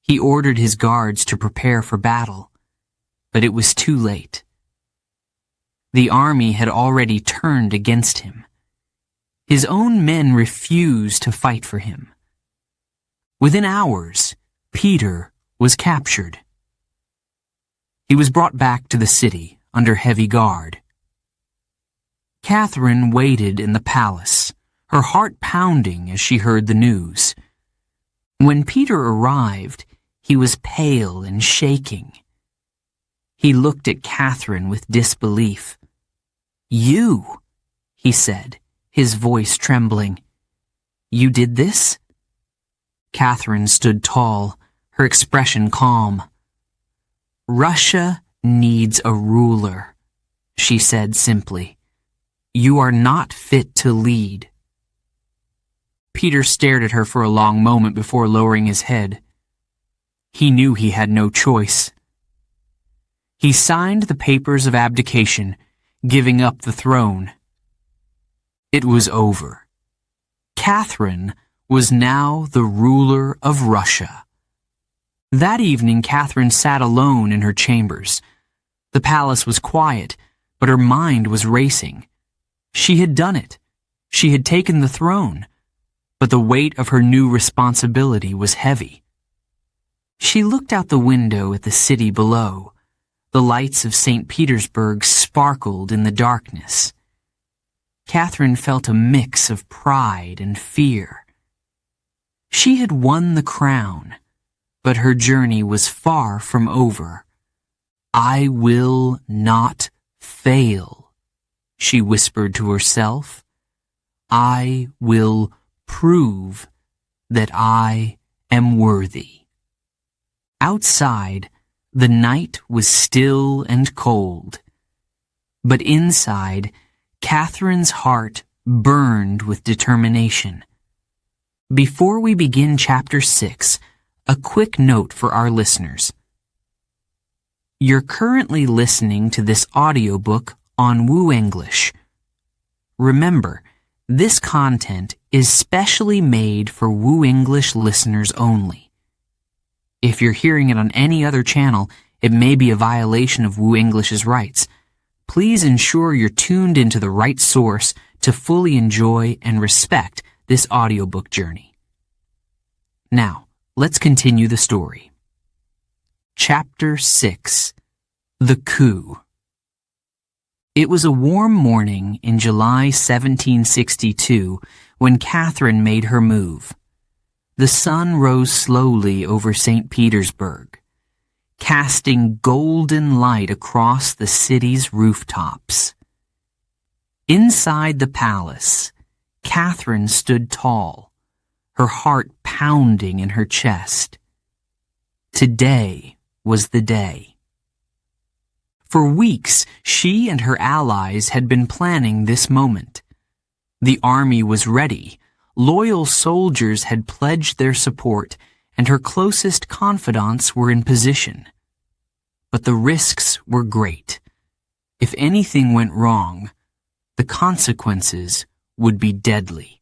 He ordered his guards to prepare for battle, but it was too late. The army had already turned against him. His own men refused to fight for him. Within hours, Peter was captured. He was brought back to the city under heavy guard. Catherine waited in the palace, her heart pounding as she heard the news. When Peter arrived, he was pale and shaking. He looked at Catherine with disbelief. "You," he said, his voice trembling. "You did this?" Catherine stood tall, her expression calm. "Russia needs a ruler," she said simply. "You are not fit to lead." Peter stared at her for a long moment before lowering his head. He knew he had no choice. He signed the papers of abdication, giving up the throne. It was over. Catherine was now the ruler of Russia. That evening, Catherine sat alone in her chambers. The palace was quiet, but her mind was racing. She had done it. She had taken the throne, but the weight of her new responsibility was heavy. She looked out the window at the city below. The lights of St. Petersburg sparkled in the darkness. Catherine felt a mix of pride and fear. She had won the crown, but her journey was far from over. "I will not fail," she whispered to herself. "I will prove that I am worthy." Outside, the night was still and cold, but inside, Catherine's heart burned with determination. Before we begin Chapter 6, a quick note for our listeners. You're currently listening to this audiobook on Woo English. Remember, this content is specially made for Woo English listeners only. If you're hearing it on any other channel, it may be a violation of Woo English's rights. Please ensure you're tuned into the right source to fully enjoy and respect this audiobook journey. Now, let's continue the story. Chapter 6. The Coup. It was a warm morning in July 1762 when Catherine made her move. The sun rose slowly over St. Petersburg, casting golden light across the city's rooftops. Inside the palace, Catherine stood tall, her heart pounding in her chest. Today was the day. For weeks, she and her allies had been planning this moment. The army was ready, loyal soldiers had pledged their support, and her closest confidants were in position. But the risks were great. If anything went wrong, the consequences would be deadly.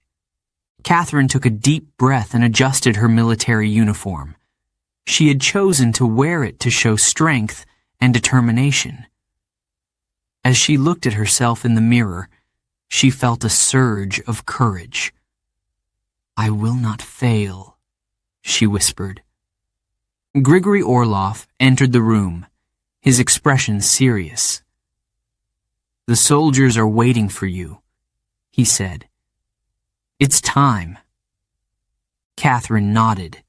Catherine took a deep breath and adjusted her military uniform. She had chosen to wear it to show strength and determination. As she looked at herself in the mirror, she felt a surge of courage. "I will not fail," she whispered. Grigory Orlov entered the room, his expression serious. "The soldiers are waiting for you," he said. "It's time." Catherine nodded.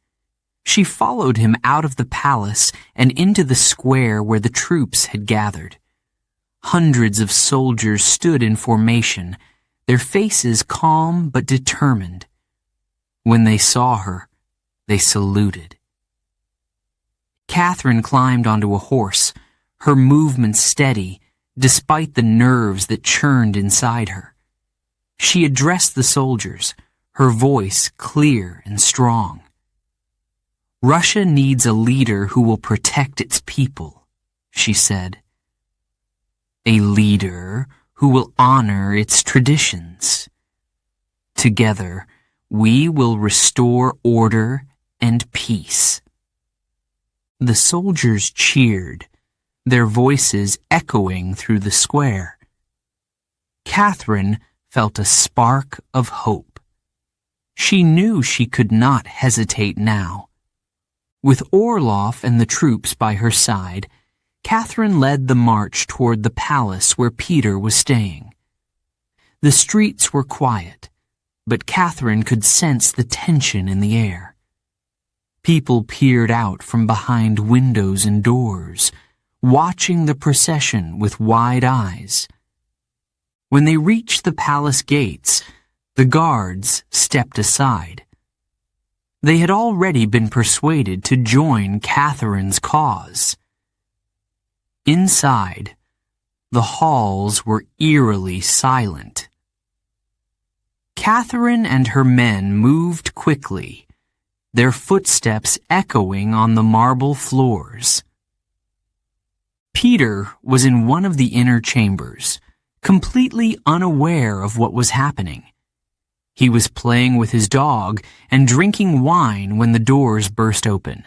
She followed him out of the palace and into the square where the troops had gathered. Hundreds of soldiers stood in formation, their faces calm but determined. When they saw her, they saluted. Catherine climbed onto a horse, her movements steady, despite the nerves that churned inside her. She addressed the soldiers, her voice clear and strong. "Russia needs a leader who will protect its people," she said. "A leader who will honor its traditions. Together, we will restore order and peace." The soldiers cheered, their voices echoing through the square. Catherine felt a spark of hope. She knew she could not hesitate now. With Orlov and the troops by her side, Catherine led the march toward the palace where Peter was staying. The streets were quiet, but Catherine could sense the tension in the air. People peered out from behind windows and doors, watching the procession with wide eyes. When they reached the palace gates, the guards stepped aside. They had already been persuaded to join Catherine's cause. Inside, the halls were eerily silent. Catherine and her men moved quickly, their footsteps echoing on the marble floors. Peter was in one of the inner chambers, completely unaware of what was happening. He was playing with his dog and drinking wine when the doors burst open.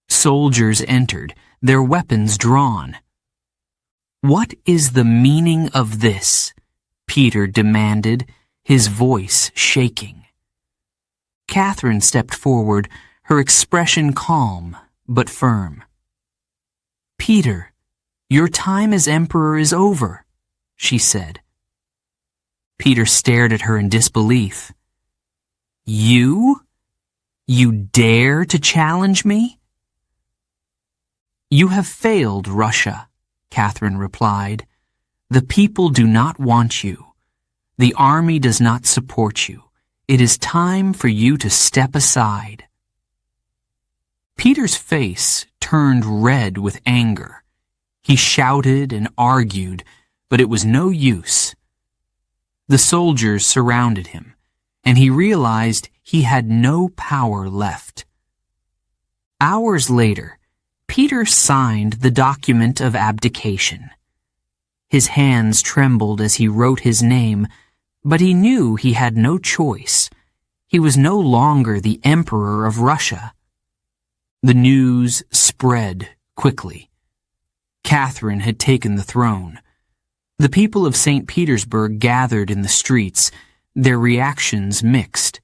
Soldiers entered, their weapons drawn. "What is the meaning of this?" Peter demanded, his voice shaking. Catherine stepped forward, her expression calm but firm. "Peter, your time as emperor is over," she said. Peter stared at her in disbelief. You? You dare to challenge me?" "You have failed, Russia," Catherine replied. "The people do not want you. The army does not support you. It is time for you to step aside." Peter's face turned red with anger. He shouted and argued, but it was no use. The soldiers surrounded him, and he realized he had no power left. Hours later, Peter signed the document of abdication. His hands trembled as he wrote his name, but he knew he had no choice. He was no longer the Emperor of Russia. The news spread quickly. Catherine had taken the throne. The people of St. Petersburg gathered in the streets, their reactions mixed.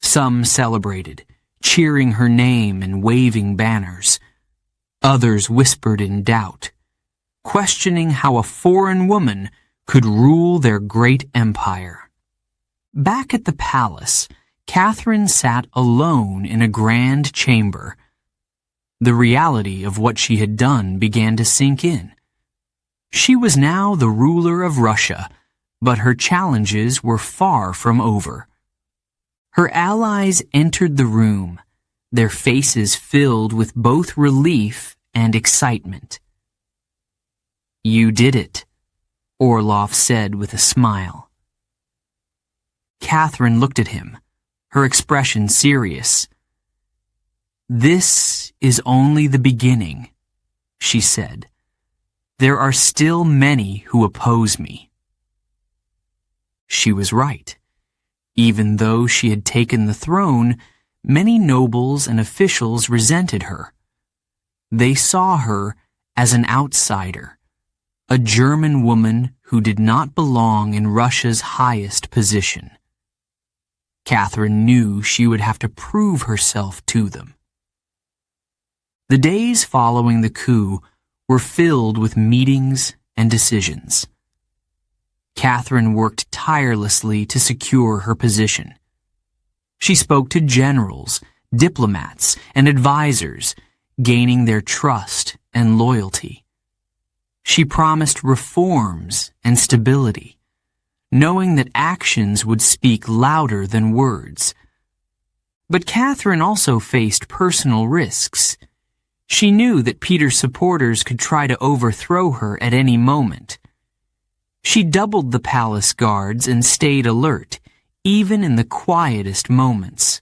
Some celebrated, cheering her name and waving banners. Others whispered in doubt, questioning how a foreign woman could rule their great empire. Back at the palace, Catherine sat alone in a grand chamber. The reality of what she had done began to sink in. She was now the ruler of Russia, but her challenges were far from over. Her allies entered the room, their faces filled with both relief and excitement. "You did it," Orlov said with a smile. Catherine looked at him, her expression serious. "This is only the beginning," she said. "There are still many who oppose me." She was right. Even though she had taken the throne, many nobles and officials resented her. They saw her as an outsider, a German woman who did not belong in Russia's highest position. Catherine knew she would have to prove herself to them. The days following the coup were filled with meetings and decisions. Catherine worked tirelessly to secure her position. She spoke to generals, diplomats, and advisors, gaining their trust and loyalty. She promised reforms and stability, knowing that actions would speak louder than words. But Catherine also faced personal risks. She knew that Peter's supporters could try to overthrow her at any moment. She doubled the palace guards and stayed alert, even in the quietest moments.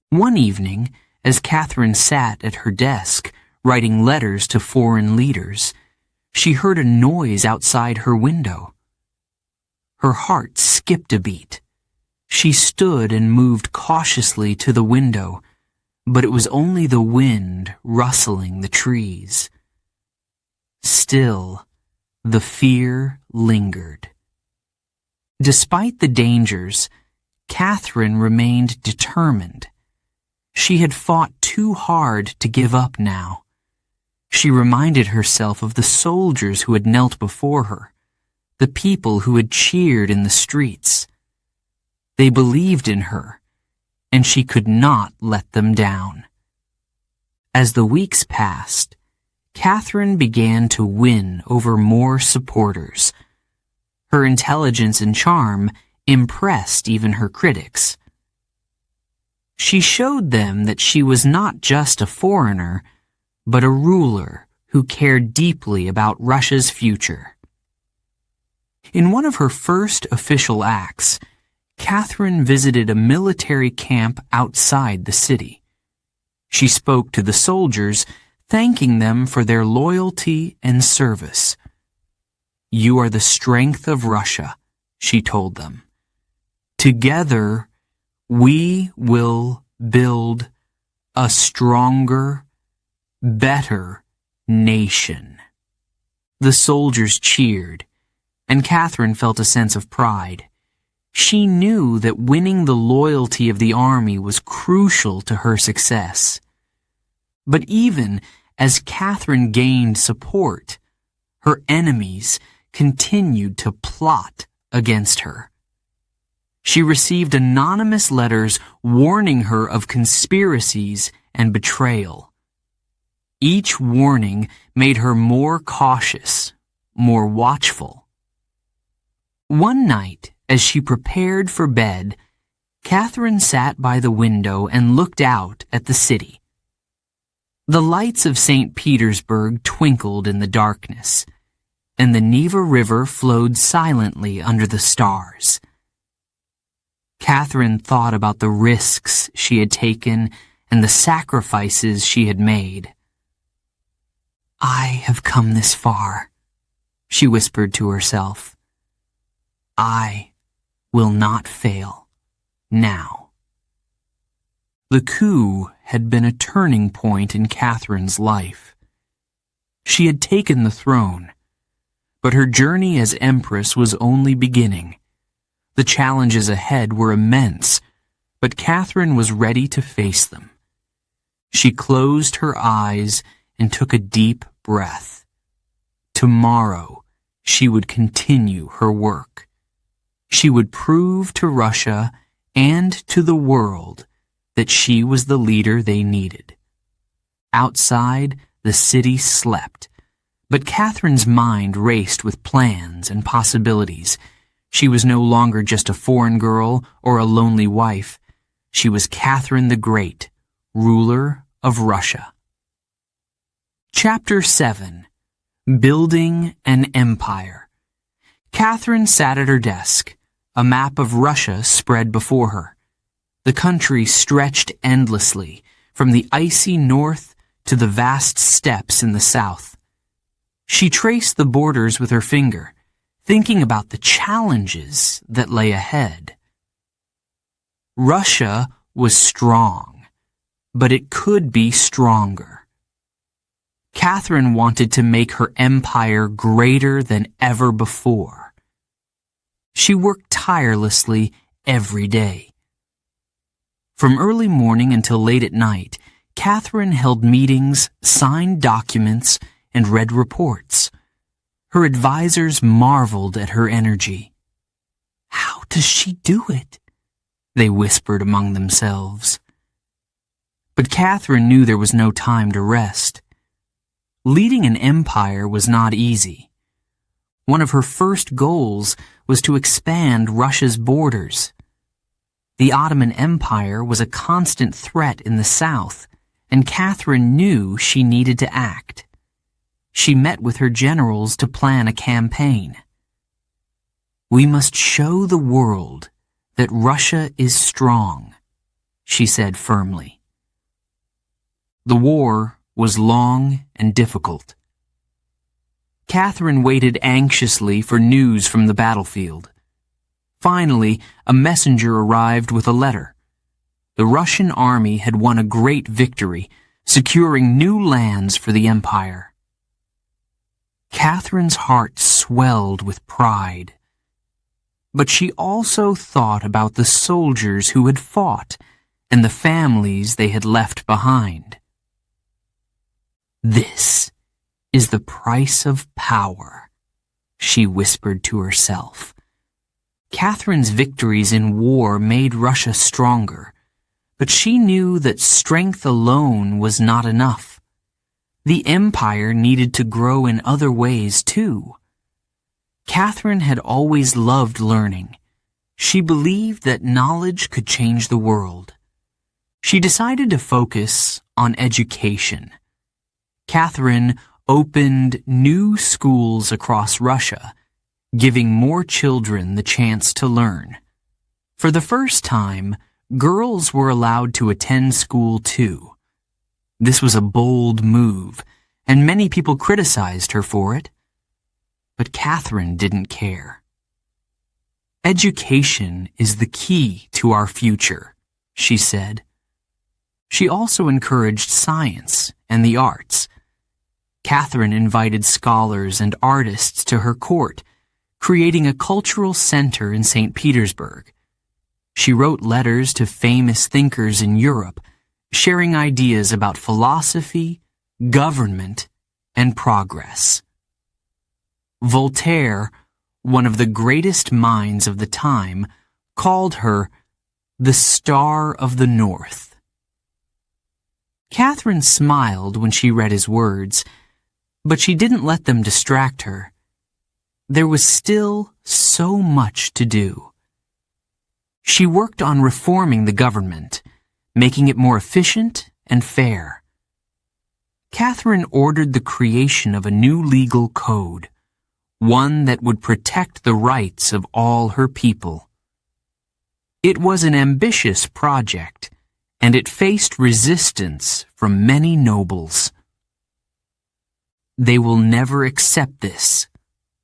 One evening, as Catherine sat at her desk, writing letters to foreign leaders, she heard a noise outside her window. Her heart skipped a beat. She stood and moved cautiously to the window, but it was only the wind rustling the trees. Still, the fear lingered. Despite the dangers, Catherine remained determined. She had fought too hard to give up now. She reminded herself of the soldiers who had knelt before her, the people who had cheered in the streets. They believed in her, and she could not let them down. As the weeks passed, Catherine began to win over more supporters. Her intelligence and charm impressed even her critics. She showed them that she was not just a foreigner, but a ruler who cared deeply about Russia's future. In one of her first official acts, Catherine visited a military camp outside the city. She spoke to the soldiers, thanking them for their loyalty and service. "You are the strength of Russia," she told them. "Together, we will build a stronger, better nation." The soldiers cheered, and Catherine felt a sense of pride. She knew that winning the loyalty of the army was crucial to her success. But even as Catherine gained support, her enemies continued to plot against her. She received anonymous letters warning her of conspiracies and betrayal. Each warning made her more cautious, more watchful. One night, as she prepared for bed, Catherine sat by the window and looked out at the city. The lights of St. Petersburg twinkled in the darkness, and the Neva River flowed silently under the stars. Catherine thought about the risks she had taken and the sacrifices she had made. "I have come this far," she whispered to herself. "I will not fail now." The coup had been a turning point in Catherine's life. She had taken the throne, but her journey as Empress was only beginning. The challenges ahead were immense, but Catherine was ready to face them. She closed her eyes and took a deep breath. Tomorrow, she would continue her work. She would prove to Russia and to the world that she was the leader they needed. Outside, the city slept, but Catherine's mind raced with plans and possibilities. She was no longer just a foreign girl or a lonely wife. She was Catherine the Great, ruler of Russia. Chapter 7. Building an Empire. Catherine sat at her desk, A map of Russia spread before her. The country stretched endlessly, from the icy north to the vast steppes in the south. She traced the borders with her finger, thinking about the challenges that lay ahead. Russia was strong, but it could be stronger. Catherine wanted to make her empire greater than ever before. She worked tirelessly every day. From early morning until late at night, Catherine held meetings, signed documents, and read reports. Her advisors marveled at her energy. "How does she do it?" they whispered among themselves. But Catherine knew there was no time to rest. Leading an empire was not easy. One of her first goals was to expand Russia's borders. The Ottoman Empire was a constant threat in the south, and Catherine knew she needed to act. She met with her generals to plan a campaign. "We must show the world that Russia is strong," she said firmly. The war was long and difficult. Catherine waited anxiously for news from the battlefield. Finally, a messenger arrived with a letter. The Russian army had won a great victory, securing new lands for the empire. Catherine's heart swelled with pride. But she also thought about the soldiers who had fought and the families they had left behind. "This is the price of power," she whispered to herself. Catherine's victories in war made Russia stronger, but she knew that strength alone was not enough. The empire needed to grow in other ways too. Catherine had always loved learning. She believed that knowledge could change the world. She decided to focus on education. Catherine opened new schools across Russia, giving more children the chance to learn. For the first time, girls were allowed to attend school too. This was a bold move, and many people criticized her for it. But Catherine didn't care. "Education is the key to our future," she said. She also encouraged science and the arts. Catherine invited scholars and artists to her court, creating a cultural center in St. Petersburg. She wrote letters to famous thinkers in Europe, sharing ideas about philosophy, government, and progress. Voltaire, one of the greatest minds of the time, called her the Star of the North. Catherine smiled when she read his words, but she didn't let them distract her. There was still so much to do. She worked on reforming the government, making it more efficient and fair. Catherine ordered the creation of a new legal code, one that would protect the rights of all her people. It was an ambitious project, and it faced resistance from many nobles. "They will never accept this,"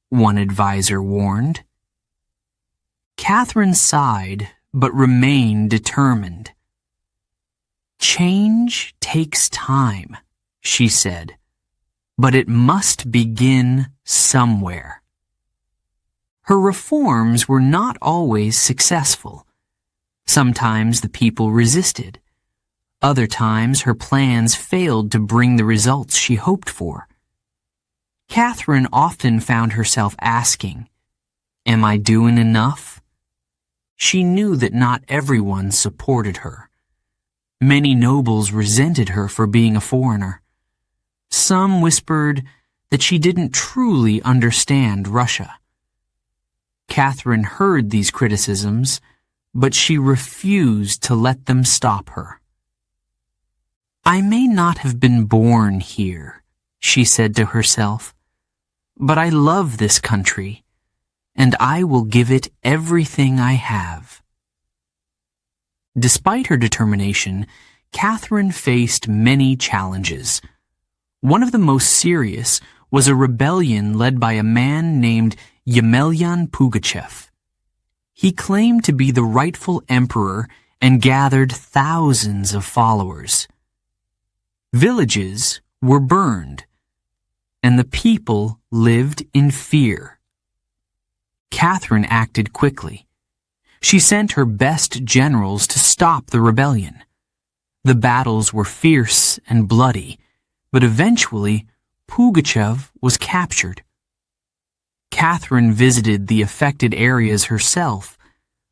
one advisor warned. Catherine sighed, but remained determined. "Change takes time," she said, "but it must begin somewhere." Her reforms were not always successful. Sometimes the people resisted. Other times her plans failed to bring the results she hoped for. Catherine often found herself asking, "Am I doing enough?" She knew that not everyone supported her. Many nobles resented her for being a foreigner. Some whispered that she didn't truly understand Russia. Catherine heard these criticisms, but she refused to let them stop her. "I may not have been born here," she said to herself, "but I love this country, and I will give it everything I have." Despite her determination, Catherine faced many challenges. One of the most serious was a rebellion led by a man named Pugachev. He claimed to be the rightful emperor and gathered thousands of followers. Villages were burned, and the people lived in fear. Catherine acted quickly. She sent her best generals to stop the rebellion. The battles were fierce and bloody, but eventually Pugachev was captured. Catherine visited the affected areas herself,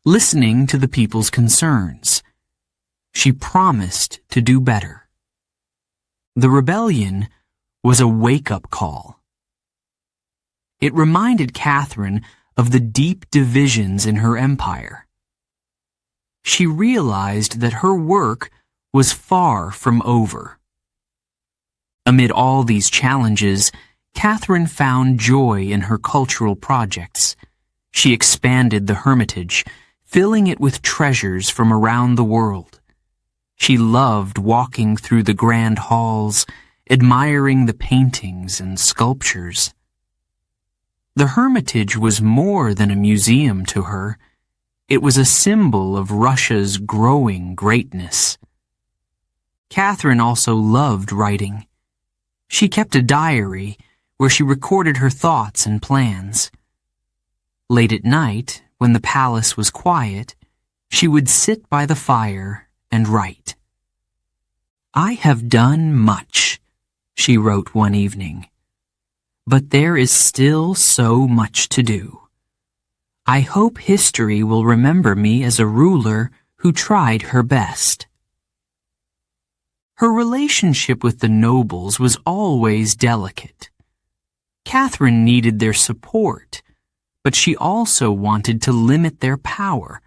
listening to the people's concerns. She promised to do better. The rebellion was a wake-up call. It reminded Catherine of the deep divisions in her empire. She realized that her work was far from over. Amid all these challenges, Catherine found joy in her cultural projects. She expanded the Hermitage, filling it with treasures from around the world. She loved walking through the grand halls, admiring the paintings and sculptures. The Hermitage was more than a museum to her. It was a symbol of Russia's growing greatness. Catherine also loved writing. She kept a diary where she recorded her thoughts and plans. Late at night, when the palace was quiet, she would sit by the fire and write. "I have done much," she wrote one evening, "but there is still so much to do. I hope history will remember me as a ruler who tried her best." Her relationship with the nobles was always delicate. Catherine needed their support, but she also wanted to limit their power.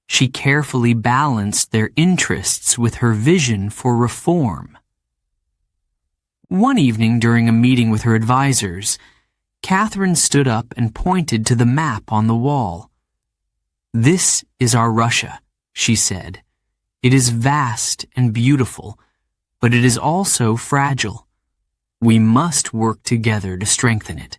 She carefully balanced their interests with her vision for reform. One evening during a meeting with her advisors, Catherine stood up and pointed to the map on the wall. "This is our Russia," she said. "It is vast and beautiful, but it is also fragile. We must work together to strengthen it."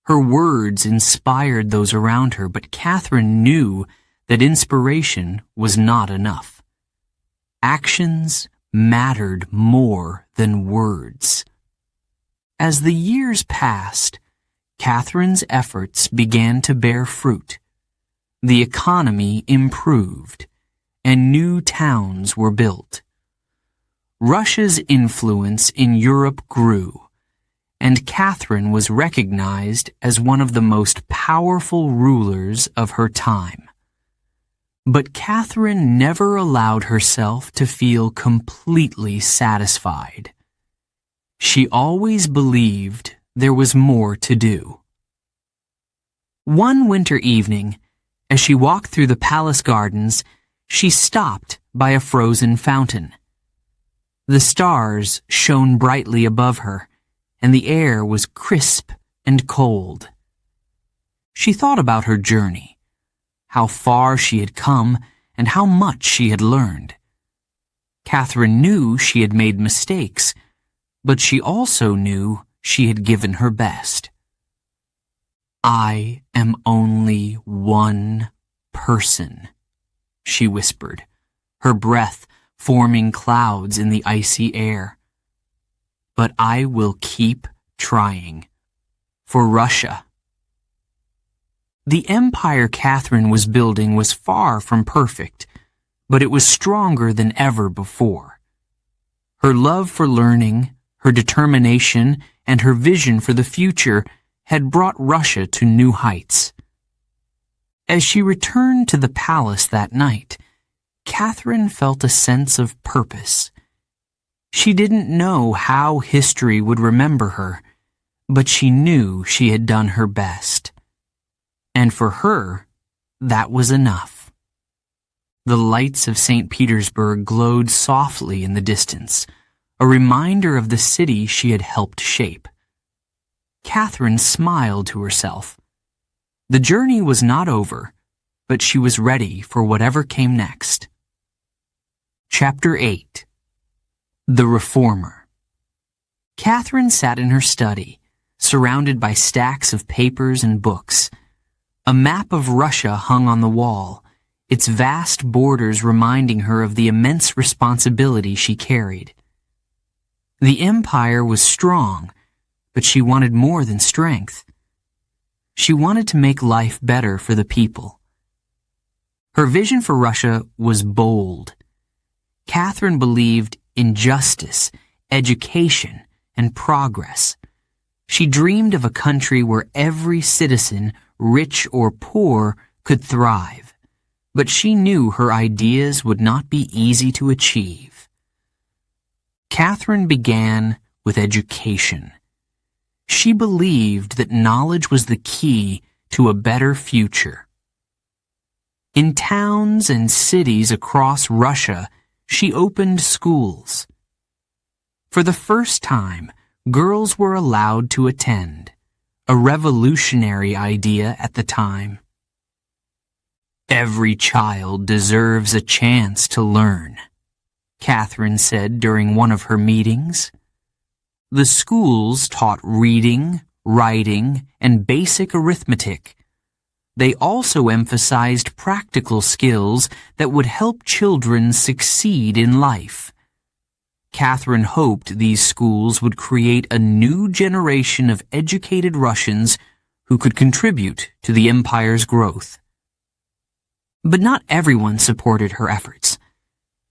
Her words inspired those around her, but Catherine knew that inspiration was not enough. Actions mattered more than words. As the years passed, Catherine's efforts began to bear fruit. The economy improved, and new towns were built. Russia's influence in Europe grew, and Catherine was recognized as one of the most powerful rulers of her time. But Catherine never allowed herself to feel completely satisfied. She always believed there was more to do. One winter evening, as she walked through the palace gardens, she stopped by a frozen fountain. The stars shone brightly above her, and the air was crisp and cold. She thought about her journey, how far she had come, and how much she had learned. Catherine knew she had made mistakes, but she also knew she had given her best. "I am only one person," she whispered, her breath forming clouds in the icy air. "But I will keep trying. For Russia." The empire Catherine was building was far from perfect, but it was stronger than ever before. Her love for learning, her determination, and her vision for the future had brought Russia to new heights. As she returned to the palace that night, Catherine felt a sense of purpose. She didn't know how history would remember her, but she knew she had done her best. And for her, that was enough. The lights of St. Petersburg glowed softly in the distance, a reminder of the city she had helped shape. Catherine smiled to herself. The journey was not over, but she was ready for whatever came next. Chapter 8. The Reformer. Catherine sat in her study, surrounded by stacks of papers and books. A map of Russia hung on the wall, its vast borders reminding her of the immense responsibility she carried. The empire was strong, but she wanted more than strength. She wanted to make life better for the people. Her vision for Russia was bold. Catherine believed in justice, education, and progress. She dreamed of a country where every citizen, rich or poor, could thrive. But she knew her ideas would not be easy to achieve. Catherine began with education. She believed that knowledge was the key to a better future. In towns and cities across Russia, she opened schools. For the first time, girls were allowed to attend, a revolutionary idea at the time. "Every child deserves a chance to learn," Catherine said during one of her meetings. The schools taught reading, writing, and basic arithmetic. They also emphasized practical skills that would help children succeed in life. Catherine hoped these schools would create a new generation of educated Russians who could contribute to the empire's growth. But not everyone supported her efforts.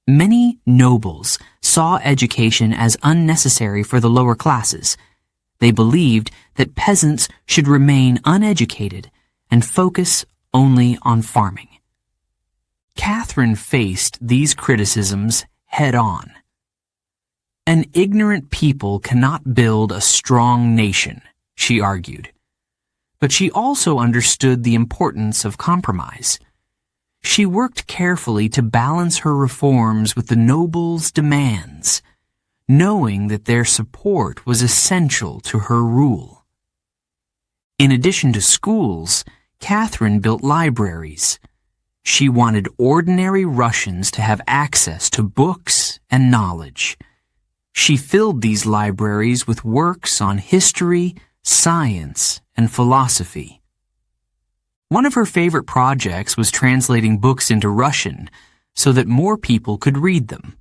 Many nobles saw education as unnecessary for the lower classes. They believed that peasants should remain uneducated and focus only on farming. Catherine faced these criticisms head-on. An ignorant people cannot build a strong nation, she argued. But she also understood the importance of compromise. She worked carefully to balance her reforms with the nobles' demands, knowing that their support was essential to her rule. In addition to schools, Catherine built libraries. She wanted ordinary Russians to have access to books and knowledge. She filled these libraries with works on history, science, and philosophy. One of her favorite projects was translating books into Russian so that more people could read them.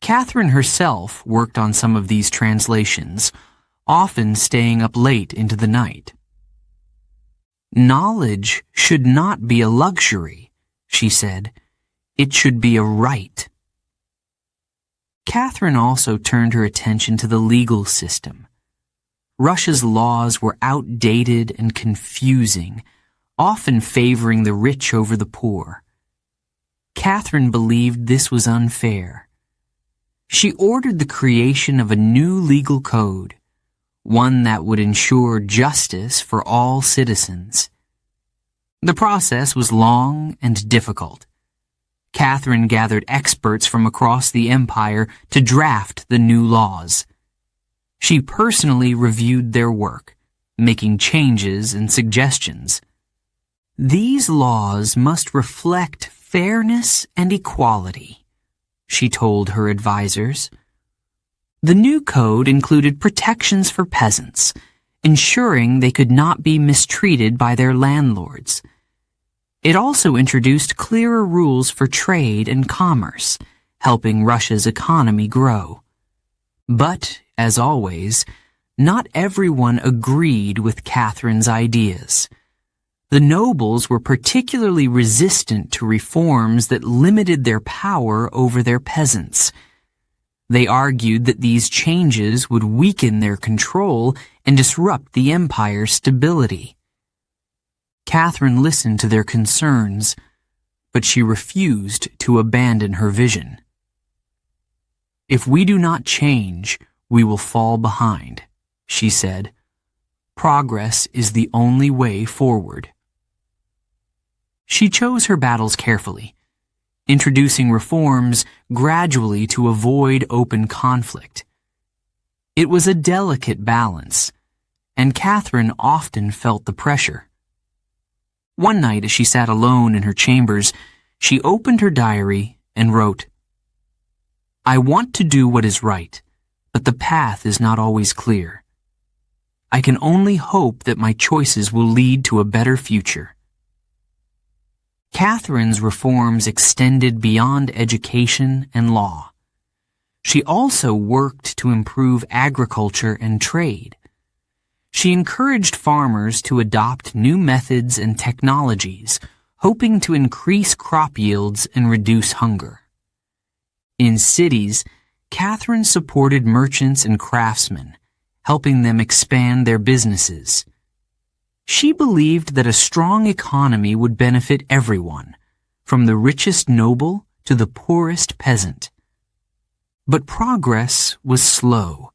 Catherine herself worked on some of these translations, often staying up late into the night. "Knowledge should not be a luxury," she said. "It should be a right." Catherine also turned her attention to the legal system. Russia's laws were outdated and confusing, often favoring the rich over the poor. Catherine believed this was unfair. She ordered the creation of a new legal code, one that would ensure justice for all citizens. The process was long and difficult. Catherine gathered experts from across the empire to draft the new laws. She personally reviewed their work, making changes and suggestions. "These laws must reflect fairness and equality," she told her advisors. The new code included protections for peasants, ensuring they could not be mistreated by their landlords. It also introduced clearer rules for trade and commerce, helping Russia's economy grow. But, as always, not everyone agreed with Catherine's ideas. The nobles were particularly resistant to reforms that limited their power over their peasants. They argued that these changes would weaken their control and disrupt the empire's stability. Catherine listened to their concerns, but she refused to abandon her vision. "If we do not change, we will fall behind," she said. "Progress is the only way forward." She chose her battles carefully, introducing reforms gradually to avoid open conflict. It was a delicate balance, and Catherine often felt the pressure. One night, as she sat alone in her chambers, she opened her diary and wrote, "I want to do what is right, but the path is not always clear. I can only hope that my choices will lead to a better future." Catherine's reforms extended beyond education and law. She also worked to improve agriculture and trade. She encouraged farmers to adopt new methods and technologies, hoping to increase crop yields and reduce hunger. In cities, Catherine supported merchants and craftsmen, helping them expand their businesses. She believed that a strong economy would benefit everyone, from the richest noble to the poorest peasant. But progress was slow,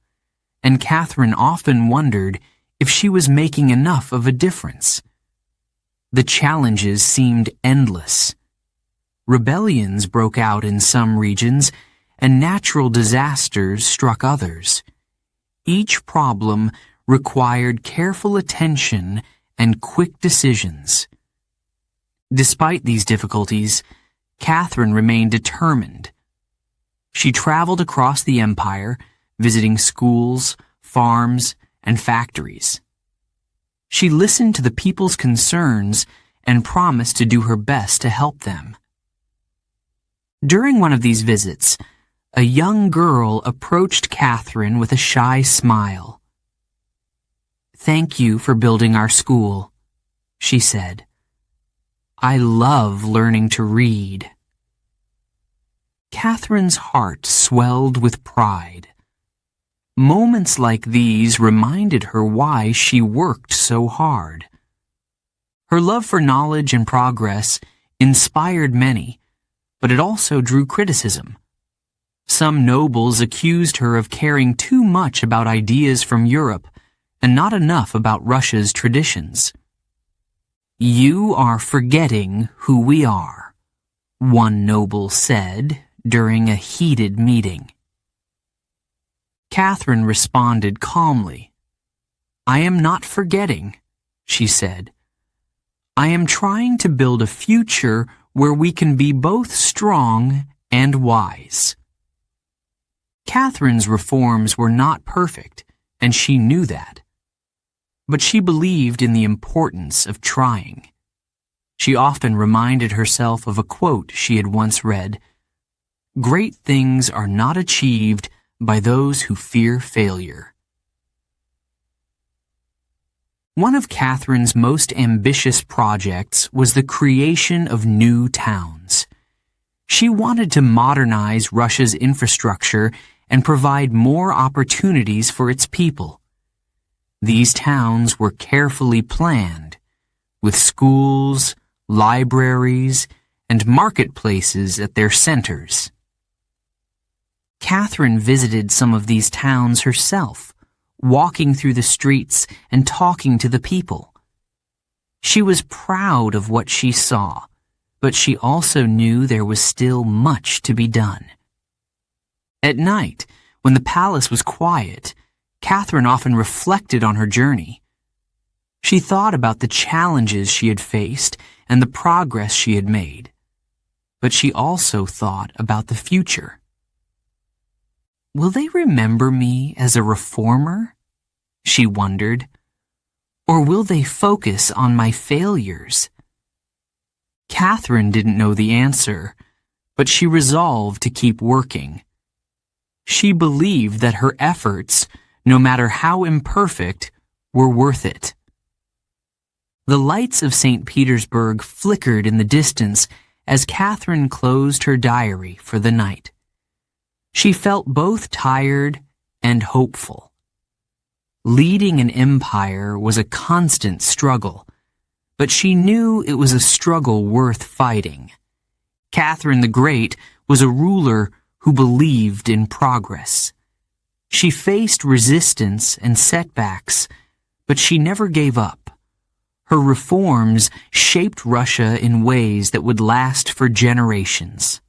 and Catherine often wondered if she was making enough of a difference. The challenges seemed endless. Rebellions broke out in some regions, and natural disasters struck others. Each problem required careful attention and quick decisions. Despite these difficulties, Catherine remained determined. She traveled across the empire, visiting schools, farms, and factories. She listened to the people's concerns and promised to do her best to help them. During one of these visits, a young girl approached Catherine with a shy smile. "Thank you for building our school," she said. "I love learning to read." Catherine's heart swelled with pride. Moments like these reminded her why she worked so hard. Her love for knowledge and progress inspired many, but it also drew criticism. Some nobles accused her of caring too much about ideas from Europe and not enough about Russia's traditions. "You are forgetting who we are," one noble said during a heated meeting. Catherine responded calmly. "I am not forgetting," she said. "I am trying to build a future where we can be both strong and wise." Catherine's reforms were not perfect, and she knew that. But she believed in the importance of trying. She often reminded herself of a quote she had once read, "Great things are not achieved by those who fear failure." One of Catherine's most ambitious projects was the creation of new towns. She wanted to modernize Russia's infrastructure and provide more opportunities for its people. These towns were carefully planned, with schools, libraries, and marketplaces at their centers. Catherine visited some of these towns herself, walking through the streets and talking to the people. She was proud of what she saw, but she also knew there was still much to be done. At night, when the palace was quiet, Catherine often reflected on her journey. She thought about the challenges she had faced and the progress she had made. But she also thought about the future. "Will they remember me as a reformer?" she wondered. "Or will they focus on my failures?" Catherine didn't know the answer, but she resolved to keep working. She believed that her efforts, no matter how imperfect, were worth it. The lights of St. Petersburg flickered in the distance as Catherine closed her diary for the night. She felt both tired and hopeful. Leading an empire was a constant struggle, but she knew it was a struggle worth fighting. Catherine the Great was a ruler who believed in progress. She faced resistance and setbacks, but she never gave up. Her reforms shaped Russia in ways that would last for generations.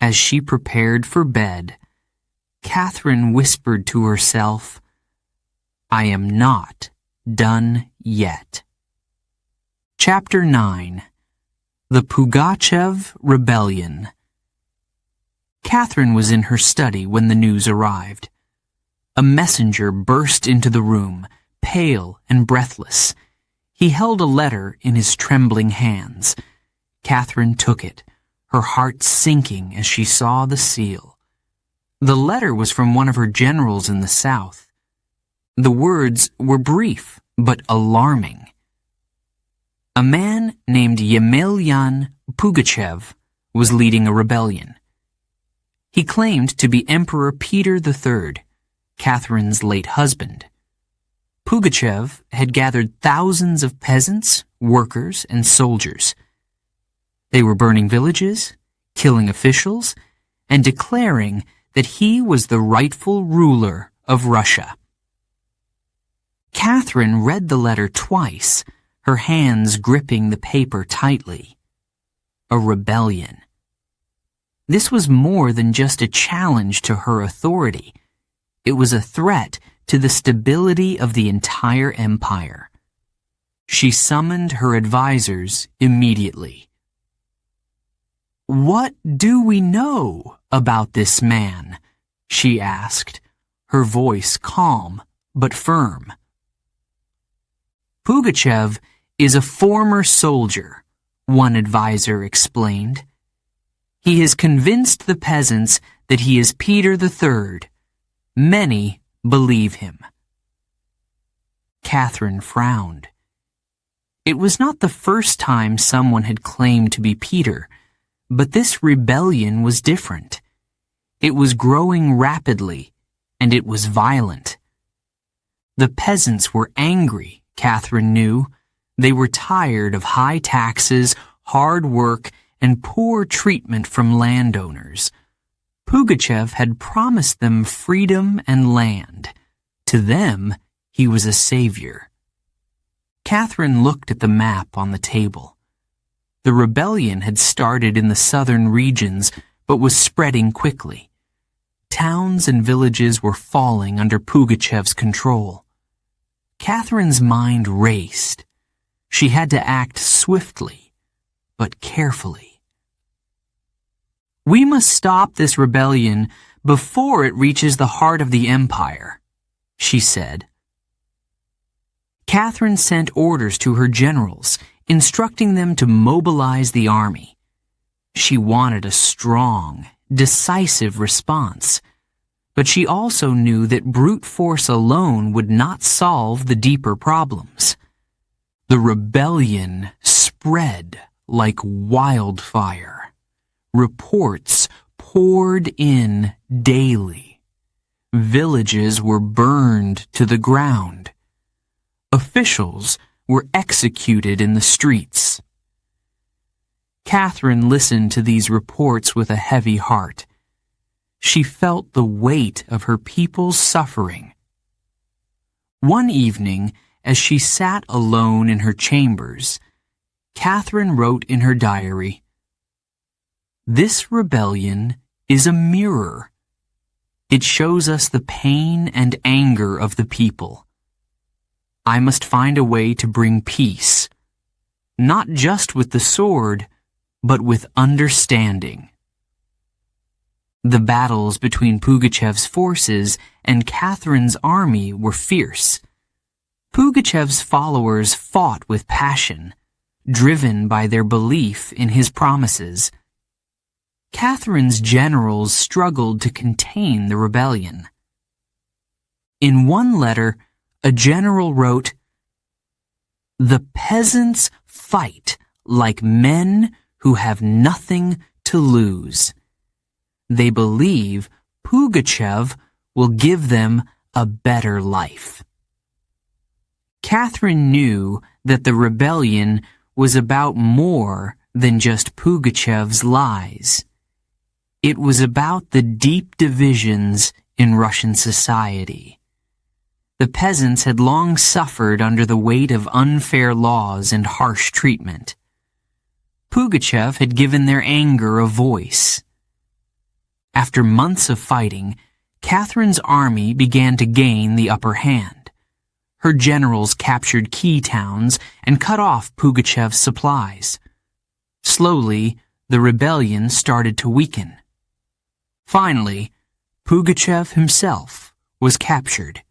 As she prepared for bed, Catherine whispered to herself, "I am not done yet." Chapter 9. The Pugachev Rebellion. Catherine was in her study when the news arrived. A messenger burst into the room, pale and breathless. He held a letter in his trembling hands. Catherine took it, her heart sinking as she saw the seal. The letter was from one of her generals in the south. The words were brief, but alarming. A man named Empress Pugachev was leading a rebellion. He claimed to be Emperor Peter III, Catherine's late husband. Pugachev had gathered thousands of peasants, workers, and soldiers. They were burning villages, killing officials, and declaring that he was the rightful ruler of Russia. Catherine read the letter twice, her hands gripping the paper tightly. A rebellion. This was more than just a challenge to her authority. It was a threat to the stability of the entire empire. She summoned her advisors immediately. "What do we know about this man?" she asked, her voice calm but firm. "Pugachev is a former soldier," one advisor explained. "He has convinced the peasants that he is Peter III. Many believe him." Catherine frowned. It was not the first time someone had claimed to be Peter, but this rebellion was different. It was growing rapidly, and it was violent. The peasants were angry, Catherine knew. They were tired of high taxes, hard work, and poor treatment from landowners. Pugachev had promised them freedom and land. To them, he was a savior. Catherine looked at the map on the table. The rebellion had started in the southern regions, but was spreading quickly. Towns and villages were falling under Pugachev's control. Catherine's mind raced. She had to act swiftly, but carefully. "We must stop this rebellion before it reaches the heart of the empire," she said. Catherine sent orders to her generals, instructing them to mobilize the army. She wanted a strong, decisive response, but she also knew that brute force alone would not solve the deeper problems. The rebellion spread like wildfire. Reports poured in daily. Villages were burned to the ground. Officials were executed in the streets. Catherine listened to these reports with a heavy heart. She felt the weight of her people's suffering. One evening, as she sat alone in her chambers, Catherine wrote in her diary, "This rebellion is a mirror. It shows us the pain and anger of the people. I must find a way to bring peace, not just with the sword, but with understanding." The battles between Pugachev's forces and Catherine's army were fierce. Pugachev's followers fought with passion, driven by their belief in his promises. Catherine's generals struggled to contain the rebellion. In one letter, a general wrote, "The peasants fight like men who have nothing to lose. They believe Pugachev will give them a better life." Catherine knew that the rebellion was about more than just Pugachev's lies. It was about the deep divisions in Russian society. The peasants had long suffered under the weight of unfair laws and harsh treatment. Pugachev had given their anger a voice. After months of fighting, Catherine's army began to gain the upper hand. Her generals captured key towns and cut off Pugachev's supplies. Slowly, the rebellion started to weaken. Finally, Pugachev himself was captured.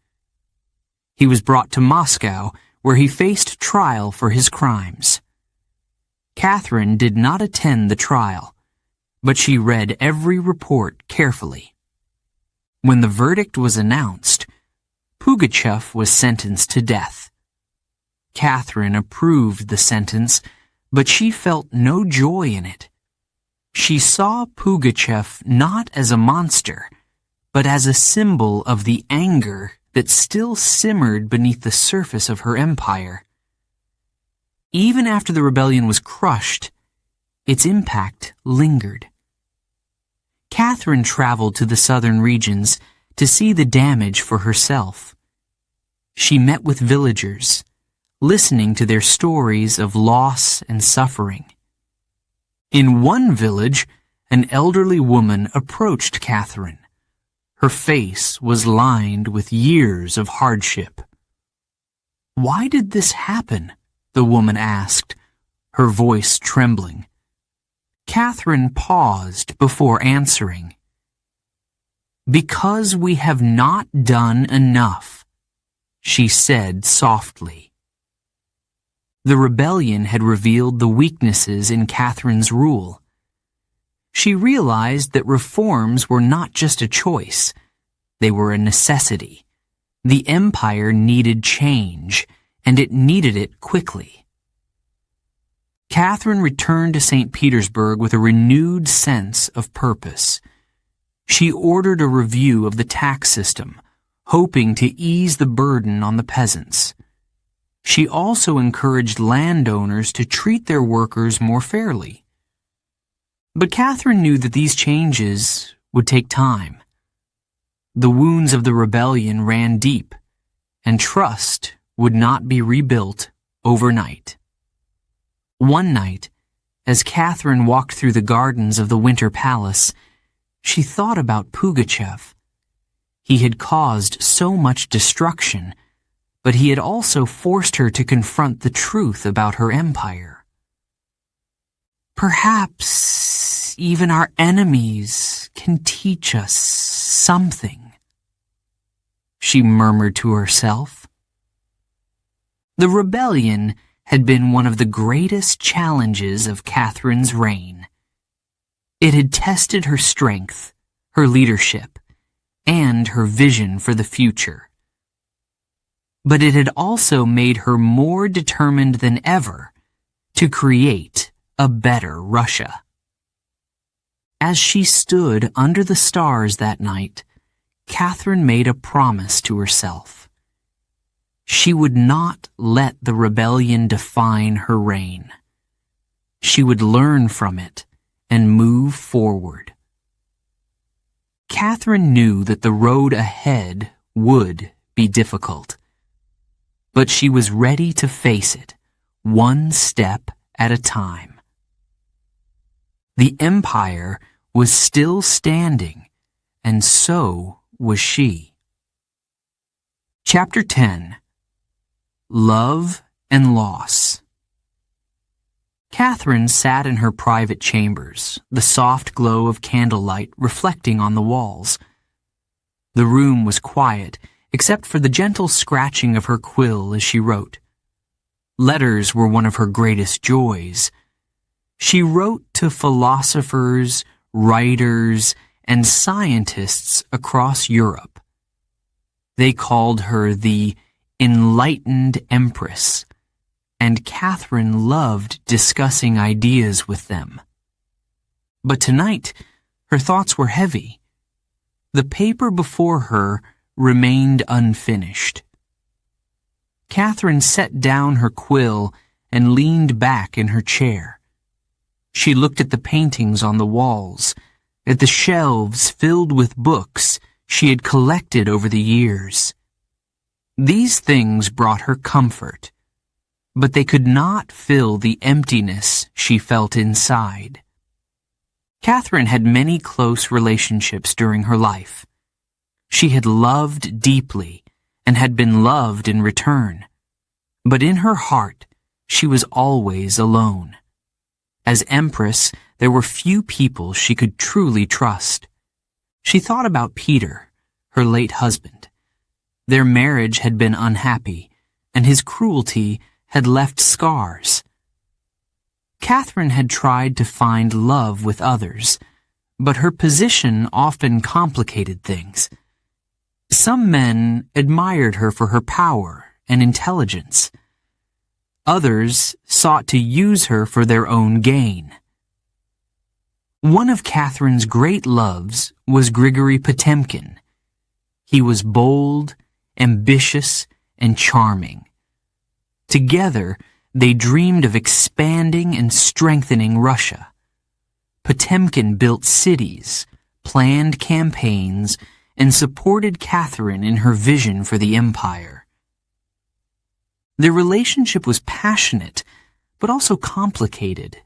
He was brought to Moscow, where he faced trial for his crimes. Catherine did not attend the trial, but she read every report carefully. When the verdict was announced, Pugachev was sentenced to death. Catherine approved the sentence, but she felt no joy in it. She saw Pugachev not as a monster, but as a symbol of the anger that still simmered beneath the surface of her empire. Even after the rebellion was crushed, its impact lingered. Catherine traveled to the southern regions to see the damage for herself. She met with villagers, listening to their stories of loss and suffering. In one village, an elderly woman approached Catherine. Her face was lined with years of hardship. "Why did this happen?" the woman asked, her voice trembling. Catherine paused before answering. "Because we have not done enough," she said softly. The rebellion had revealed the weaknesses in Catherine's rule. She realized that reforms were not just a choice, they were a necessity. The empire needed change, and it needed it quickly. Catherine returned to St. Petersburg with a renewed sense of purpose. She ordered a review of the tax system, hoping to ease the burden on the peasants. She also encouraged landowners to treat their workers more fairly. But Catherine knew that these changes would take time. The wounds of the rebellion ran deep, and trust would not be rebuilt overnight. One night, as Catherine walked through the gardens of the Winter Palace, she thought about Pugachev. He had caused so much destruction, but he had also forced her to confront the truth about her empire. Perhaps even our enemies can teach us something, she murmured to herself. The rebellion had been one of the greatest challenges of Catherine's reign. It had tested her strength, her leadership, and her vision for the future. But it had also made her more determined than ever to create a better Russia. As she stood under the stars that night, Catherine made a promise to herself. She would not let the rebellion define her reign. She would learn from it and move forward. Catherine knew that the road ahead would be difficult, but she was ready to face it, one step at a time. The empire was still standing, and so was she. Chapter 10. Love and Loss. Catherine sat in her private chambers, the soft glow of candlelight reflecting on the walls. The room was quiet, except for the gentle scratching of her quill as she wrote. Letters were one of her greatest joys. She wrote to philosophers, writers, and scientists across Europe. They called her the enlightened Empress, and Catherine loved discussing ideas with them. But tonight, her thoughts were heavy. The paper before her remained unfinished. Catherine set down her quill and leaned back in her chair. She looked at the paintings on the walls, at the shelves filled with books she had collected over the years. These things brought her comfort, but they could not fill the emptiness she felt inside. Catherine had many close relationships during her life. She had loved deeply and had been loved in return. But in her heart, she was always alone. As Empress, there were few people she could truly trust. She thought about Peter, her late husband. Their marriage had been unhappy, and his cruelty had left scars. Catherine had tried to find love with others, but her position often complicated things. Some men admired her for her power and intelligence. Others sought to use her for their own gain. One of Catherine's great loves was Grigory Potemkin. He was bold, ambitious, and charming. Together, they dreamed of expanding and strengthening Russia. Potemkin built cities, planned campaigns, and supported Catherine in her vision for the empire. Their relationship was passionate, but also complicated.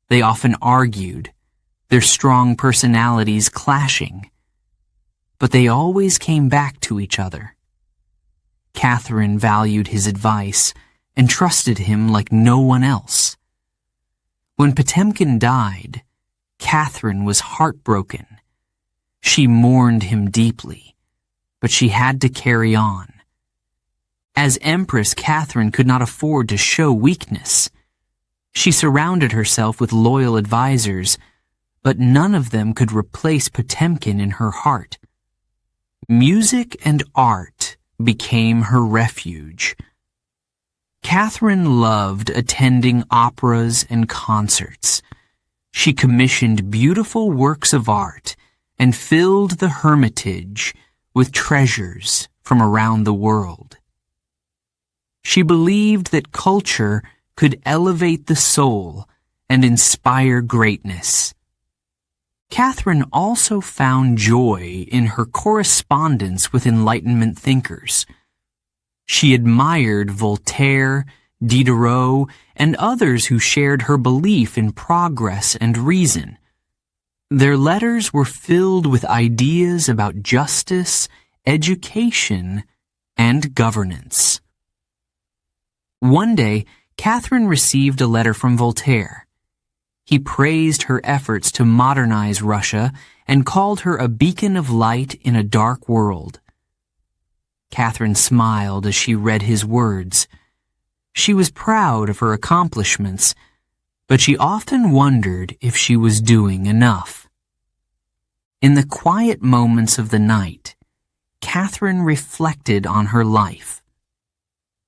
They often argued, their strong personalities clashing. But they always came back to each other. Catherine valued his advice and trusted him like no one else. When Potemkin died, Catherine was heartbroken. She mourned him deeply, but she had to carry on. As Empress, Catherine could not afford to show weakness. She surrounded herself with loyal advisors, but none of them could replace Potemkin in her heart. Music and art became her refuge. Catherine loved attending operas and concerts. She commissioned beautiful works of art and filled the Hermitage with treasures from around the world. She believed that culture could elevate the soul and inspire greatness. Catherine also found joy in her correspondence with Enlightenment thinkers. She admired Voltaire, Diderot, and others who shared her belief in progress and reason. Their letters were filled with ideas about justice, education, and governance. One day, Catherine received a letter from Voltaire. He praised her efforts to modernize Russia and called her a beacon of light in a dark world. Catherine smiled as she read his words. She was proud of her accomplishments, but she often wondered if she was doing enough. In the quiet moments of the night, Catherine reflected on her life.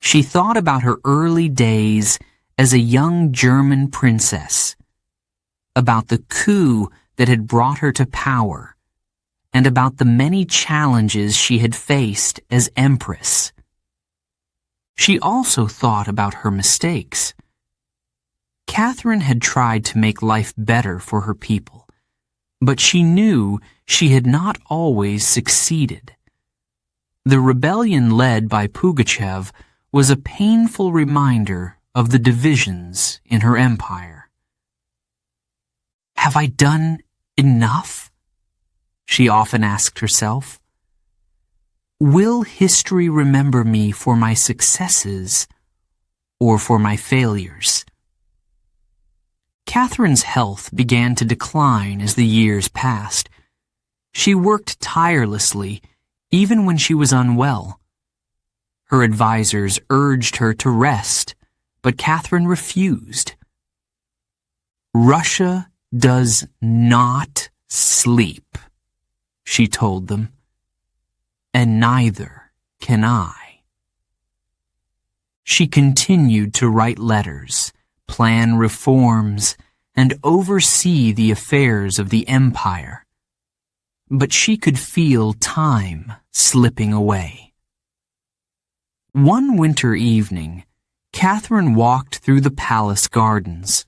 She thought about her early days as a young German princess, about the coup that had brought her to power, and about the many challenges she had faced as Empress. She also thought about her mistakes. Catherine had tried to make life better for her people, but she knew she had not always succeeded. The rebellion led by Pugachev was a painful reminder of the divisions in her empire. Have I done enough? She often asked herself. Will history remember me for my successes or for my failures? Catherine's health began to decline as the years passed. She worked tirelessly, even when she was unwell. Her advisors urged her to rest, but Catherine refused. Russia does not sleep, she told them, and neither can I. She continued to write letters, plan reforms, and oversee the affairs of the empire. But she could feel time slipping away. One winter evening, Catherine walked through the palace gardens.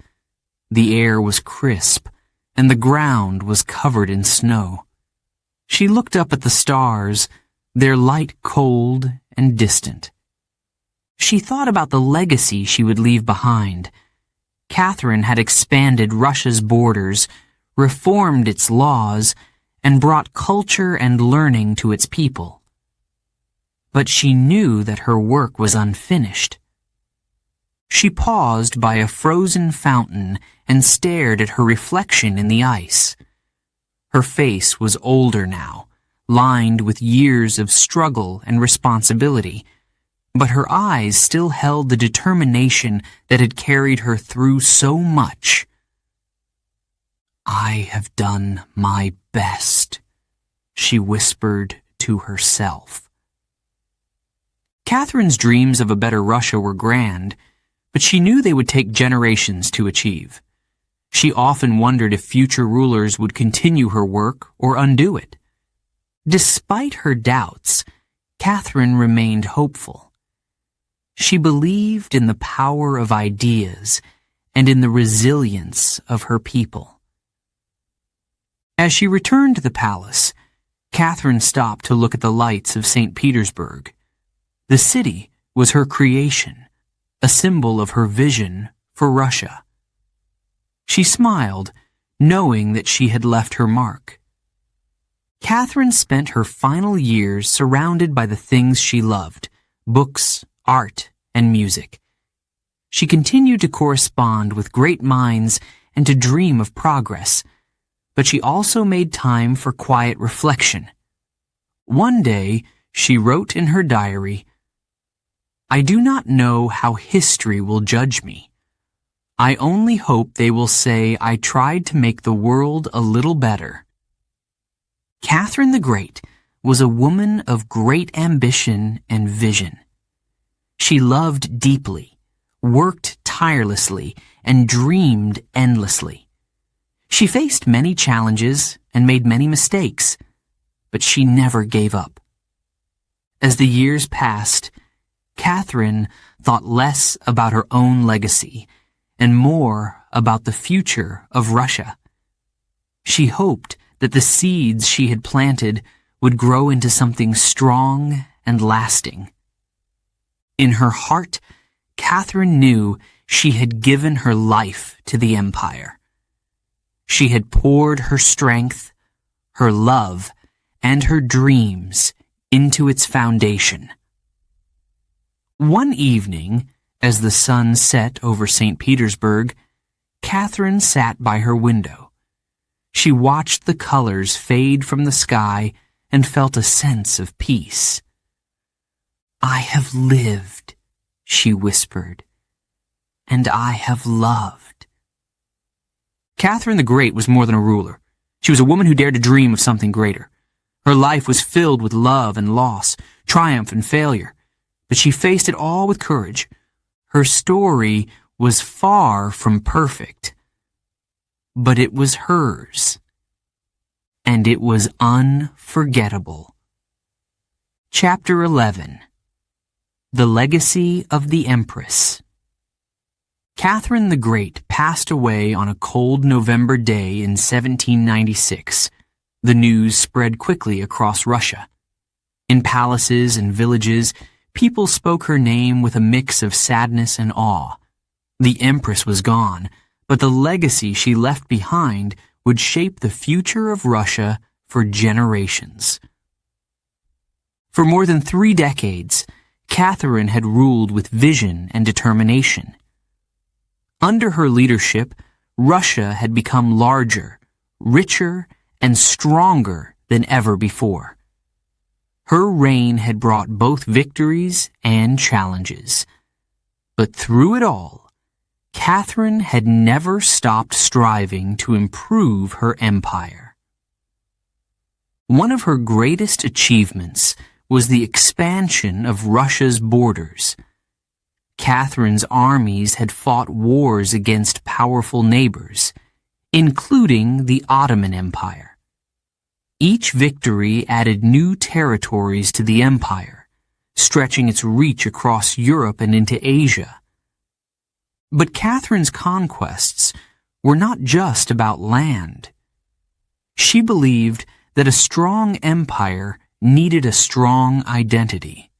The air was crisp, and the ground was covered in snow. She looked up at the stars, their light cold and distant. She thought about the legacy she would leave behind. Catherine had expanded Russia's borders, reformed its laws, and brought culture and learning to its people. but she knew that her work was unfinished. She paused by a frozen fountain and stared at her reflection in the ice. Her face was older now, lined with years of struggle and responsibility, but her eyes still held the determination that had carried her through so much. "I have done my best," she whispered to herself. Catherine's dreams of a better Russia were grand, but she knew they would take generations to achieve. She often wondered if future rulers would continue her work or undo it. Despite her doubts, Catherine remained hopeful. She believed in the power of ideas and in the resilience of her people. As she returned to the palace, Catherine stopped to look at the lights of St. Petersburg. The city was her creation, a symbol of her vision for Russia. She smiled, knowing that she had left her mark. Catherine spent her final years surrounded by the things she loved: books, art, and music. She continued to correspond with great minds and to dream of progress, but she also made time for quiet reflection. One day, she wrote in her diary, "I do not know how history will judge me. I only hope they will say I tried to make the world a little better." Catherine the Great was a woman of great ambition and vision. She loved deeply, worked tirelessly, and dreamed endlessly. She faced many challenges and made many mistakes, but she never gave up. As the years passed, Catherine thought less about her own legacy and more about the future of Russia. She hoped that the seeds she had planted would grow into something strong and lasting. In her heart, Catherine knew she had given her life to the empire. She had poured her strength, her love, and her dreams into its foundation. One evening, as the sun set over St. Petersburg, Catherine sat by her window. She watched the colors fade from the sky and felt a sense of peace. "I have lived," she whispered, "and I have loved." Catherine the Great was more than a ruler. She was a woman who dared to dream of something greater. Her life was filled with love and loss, triumph and failure, but she faced it all with courage. Her story was far from perfect, but it was hers, and it was unforgettable. Chapter 11. The Legacy of the Empress. Catherine the Great passed away on a cold November day in 1796. The news spread quickly across Russia. In palaces and villages, people spoke her name with a mix of sadness and awe. The Empress was gone, but the legacy she left behind would shape the future of Russia for generations. For more than 3 decades, Catherine had ruled with vision and determination. Under her leadership, Russia had become larger, richer, and stronger than ever before. Her reign had brought both victories and challenges. But through it all, Catherine had never stopped striving to improve her empire. One of her greatest achievements was the expansion of Russia's borders. Catherine's armies had fought wars against powerful neighbors, including the Ottoman Empire. Each victory added new territories to the empire, stretching its reach across Europe and into Asia. But Catherine's conquests were not just about land. She believed that a strong empire needed a strong identity.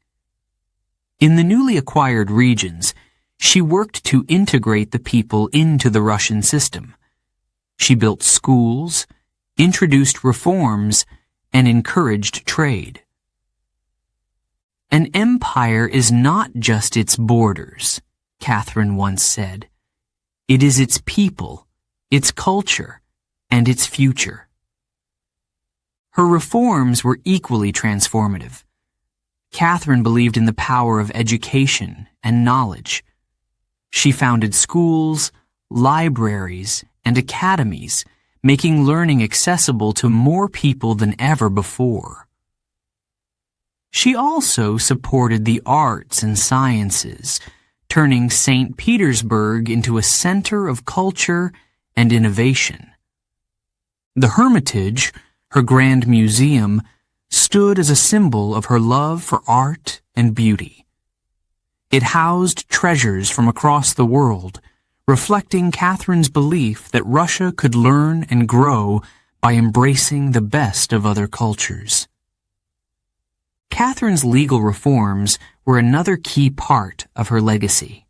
In the newly acquired regions, she worked to integrate the people into the Russian system. She built schools, introduced reforms, and encouraged trade. "An empire is not just its borders," Catherine once said. "It is its people, its culture, and its future." Her reforms were equally transformative. Catherine believed in the power of education and knowledge. She founded schools, libraries, and academies, making learning accessible to more people than ever before. She also supported the arts and sciences, turning St. Petersburg into a center of culture and innovation. The Hermitage, her grand museum, stood as a symbol of her love for art and beauty. It housed treasures from across the world, reflecting Catherine's belief that Russia could learn and grow by embracing the best of other cultures. Catherine's legal reforms were another key part of her legacy.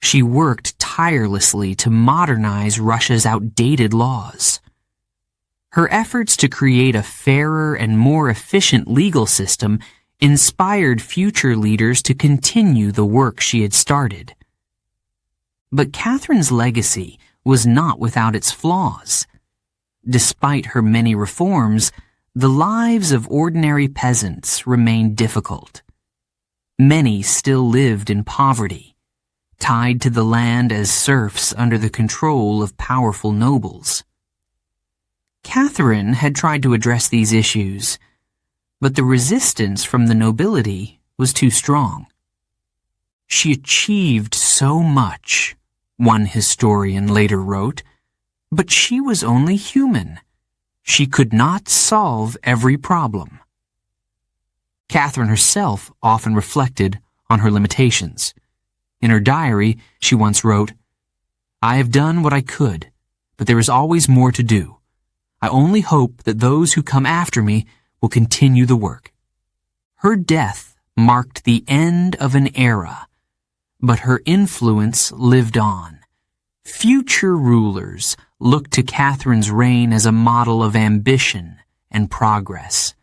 She worked tirelessly to modernize Russia's outdated laws. Her efforts to create a fairer and more efficient legal system inspired future leaders to continue the work she had started. But Catherine's legacy was not without its flaws. Despite her many reforms, the lives of ordinary peasants remained difficult. Many still lived in poverty, tied to the land as serfs under the control of powerful nobles. Catherine had tried to address these issues, but the resistance from the nobility was too strong. She achieved so much, one historian later wrote, but she was only human. She could not solve every problem. Catherine herself often reflected on her limitations. In her diary, she once wrote, "I have done what I could, but there is always more to do. I only hope that those who come after me will continue the work." Her death marked the end of an era, but her influence lived on. Future rulers looked to Catherine's reign as a model of ambition and progress.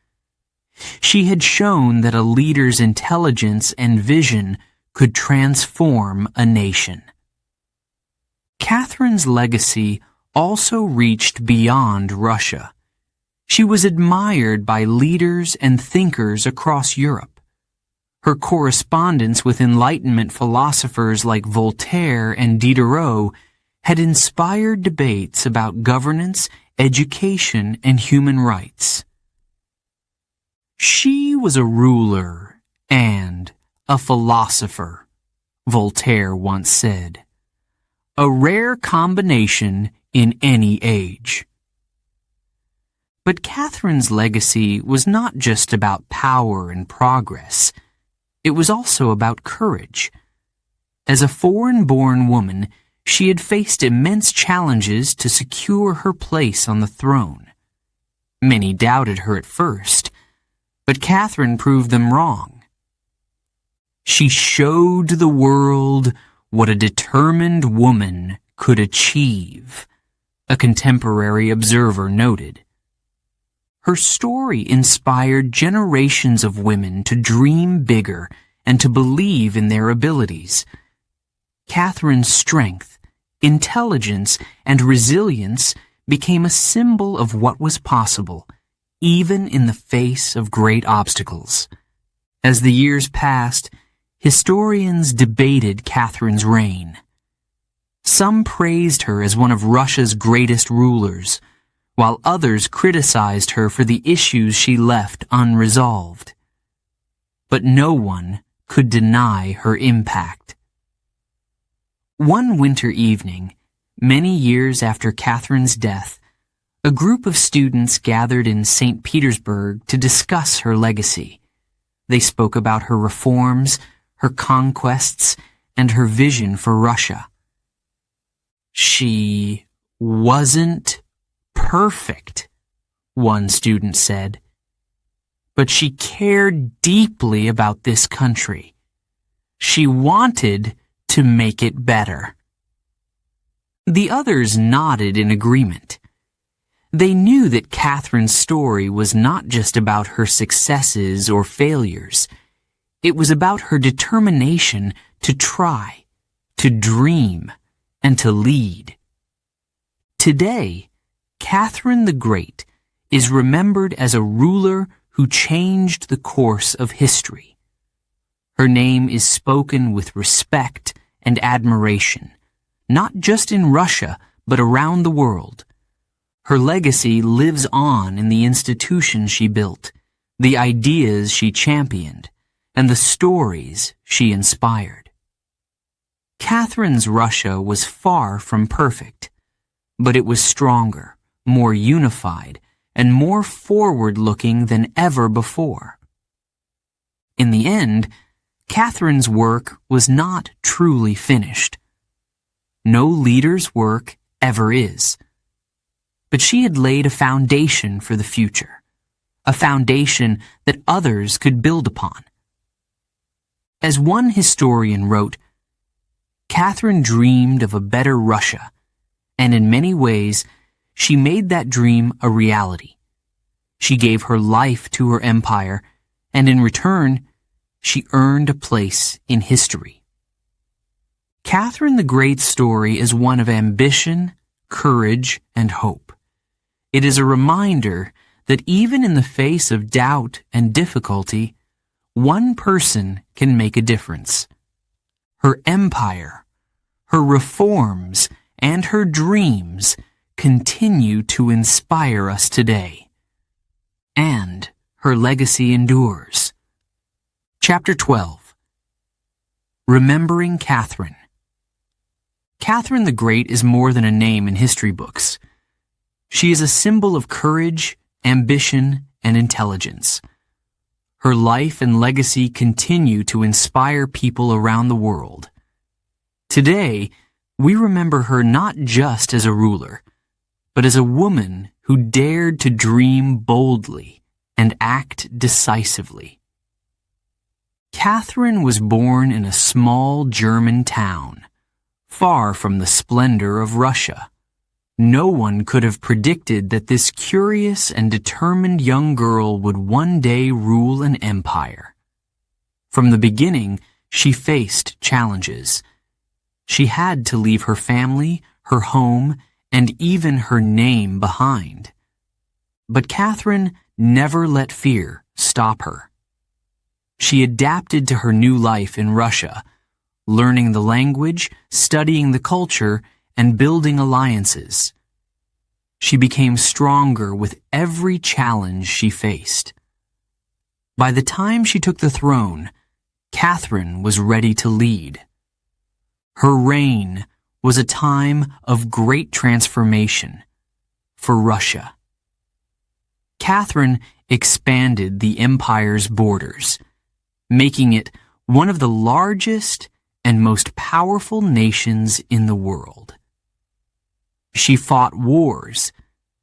She had shown that a leader's intelligence and vision could transform a nation. Catherine's legacy also reached beyond Russia. She was admired by leaders and thinkers across Europe. Her correspondence with Enlightenment philosophers like Voltaire and Diderot had inspired debates about governance, education, and human rights. She was a ruler and a philosopher, Voltaire once said. A rare combination in any age. But Catherine's legacy was not just about power and progress. It was also about courage. As a foreign-born woman, she had faced immense challenges to secure her place on the throne. Many doubted her at first, but Catherine proved them wrong. She showed the world what a determined woman could achieve, a contemporary observer noted. Her story inspired generations of women to dream bigger and to believe in their abilities. Catherine's strength, intelligence, and resilience became a symbol of what was possible, even in the face of great obstacles. As the years passed, historians debated Catherine's reign. Some praised her as one of Russia's greatest rulers, while others criticized her for the issues she left unresolved. But no one could deny her impact. One winter evening, many years after Catherine's death, a group of students gathered in St. Petersburg to discuss her legacy. They spoke about her reforms, her conquests, and her vision for Russia. "She wasn't perfect," one student said, "but she cared deeply about this country. She wanted to make it better." The others nodded in agreement. They knew that Catherine's story was not just about her successes or failures. It was about her determination to try, to dream, and to lead. Today, Catherine the Great is remembered as a ruler who changed the course of history. Her name is spoken with respect and admiration, not just in Russia, but around the world. Her legacy lives on in the institutions she built, the ideas she championed, and the stories she inspired. Catherine's Russia was far from perfect, but it was stronger, more unified, and more forward-looking than ever before. In the end, Catherine's work was not truly finished. No leader's work ever is. But she had laid a foundation for the future, a foundation that others could build upon. As one historian wrote, Catherine dreamed of a better Russia, and in many ways, she made that dream a reality. She gave her life to her empire, and in return, she earned a place in history. Catherine the Great's story is one of ambition, courage, and hope. It is a reminder that even in the face of doubt and difficulty, one person can make a difference. Her empire, her reforms, and her dreams continue to inspire us today. And her legacy endures. Chapter 12. Remembering Catherine. Catherine the Great is more than a name in history books. She is a symbol of courage, ambition, and intelligence. Her life and legacy continue to inspire people around the world. Today, we remember her not just as a ruler, but as a woman who dared to dream boldly and act decisively. Catherine was born in a small German town, far from the splendor of Russia. No one could have predicted that this curious and determined young girl would one day rule an empire. From the beginning, she faced challenges. She had to leave her family, her home, and even her name behind. But Catherine never let fear stop her. She adapted to her new life in Russia, learning the language, studying the culture, and building alliances. She became stronger with every challenge she faced. By the time she took the throne, Catherine was ready to lead. Her reign was a time of great transformation for Russia. Catherine expanded the empire's borders, making it one of the largest and most powerful nations in the world. She fought wars,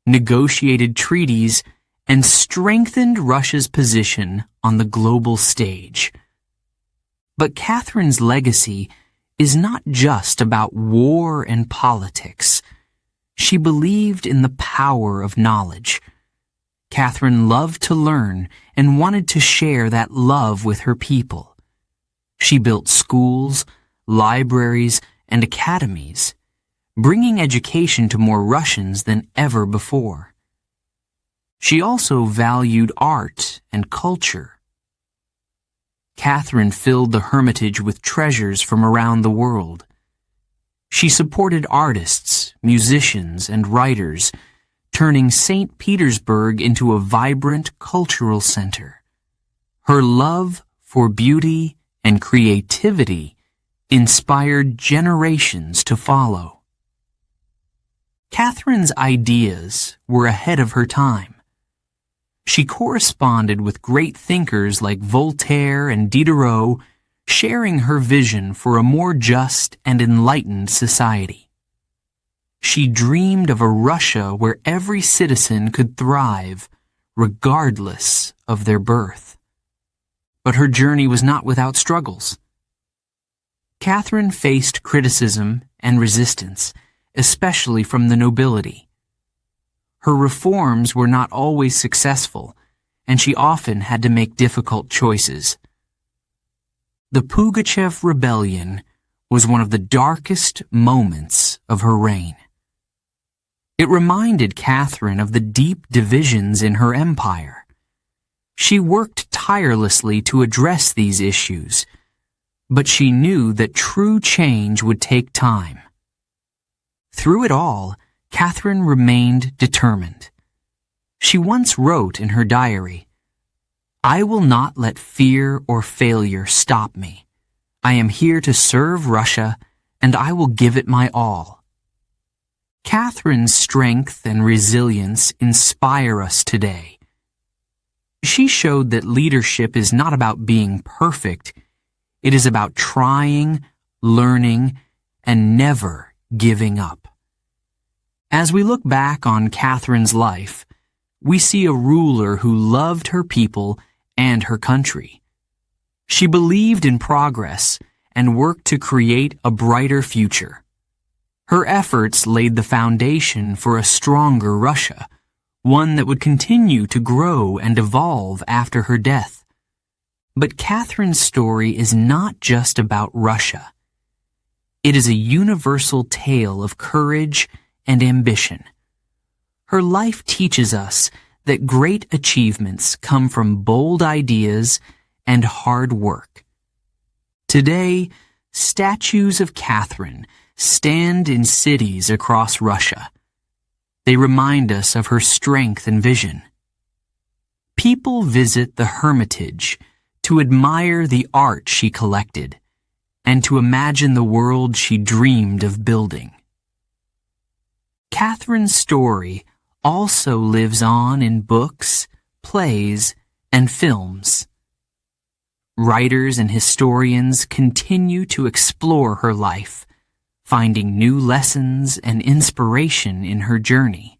negotiated treaties, and strengthened Russia's position on the global stage. But Catherine's legacy is not just about war and politics. She believed in the power of knowledge. Catherine loved to learn and wanted to share that love with her people. She built schools, libraries, and academies, bringing education to more Russians than ever before. She also valued art and culture. Catherine filled the Hermitage with treasures from around the world. She supported artists, musicians, and writers, turning St. Petersburg into a vibrant cultural center. Her love for beauty and creativity inspired generations to follow. Catherine's ideas were ahead of her time. She corresponded with great thinkers like Voltaire and Diderot, sharing her vision for a more just and enlightened society. She dreamed of a Russia where every citizen could thrive, regardless of their birth. But her journey was not without struggles. Catherine faced criticism and resistance, especially from the nobility. Her reforms were not always successful, and she often had to make difficult choices. The Pugachev rebellion was one of the darkest moments of her reign. It reminded Catherine of the deep divisions in her empire. She worked tirelessly to address these issues, but she knew that true change would take time. Through it all, Catherine remained determined. She once wrote in her diary, "I will not let fear or failure stop me. I am here to serve Russia, and I will give it my all." Catherine's strength and resilience inspire us today. She showed that leadership is not about being perfect. It is about trying, learning, and never giving up. As we look back on Catherine's life, we see a ruler who loved her people and her country. She believed in progress and worked to create a brighter future. Her efforts laid the foundation for a stronger Russia, one that would continue to grow and evolve after her death. But Catherine's story is not just about Russia. It is a universal tale of courage and ambition. Her life teaches us that great achievements come from bold ideas and hard work. Today, statues of Catherine stand in cities across Russia. They remind us of her strength and vision. People visit the Hermitage to admire the art she collected and to imagine the world she dreamed of building. Catherine's story also lives on in books, plays, and films. Writers and historians continue to explore her life, finding new lessons and inspiration in her journey.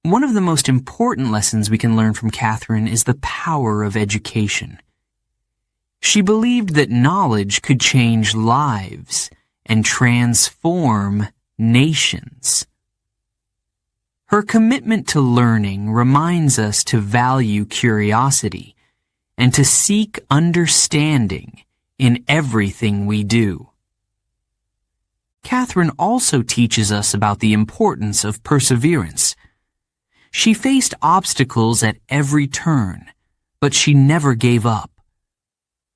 One of the most important lessons we can learn from Catherine is the power of education. She believed that knowledge could change lives and transform nations. Her commitment to learning reminds us to value curiosity and to seek understanding in everything we do. Catherine also teaches us about the importance of perseverance. She faced obstacles at every turn, but she never gave up.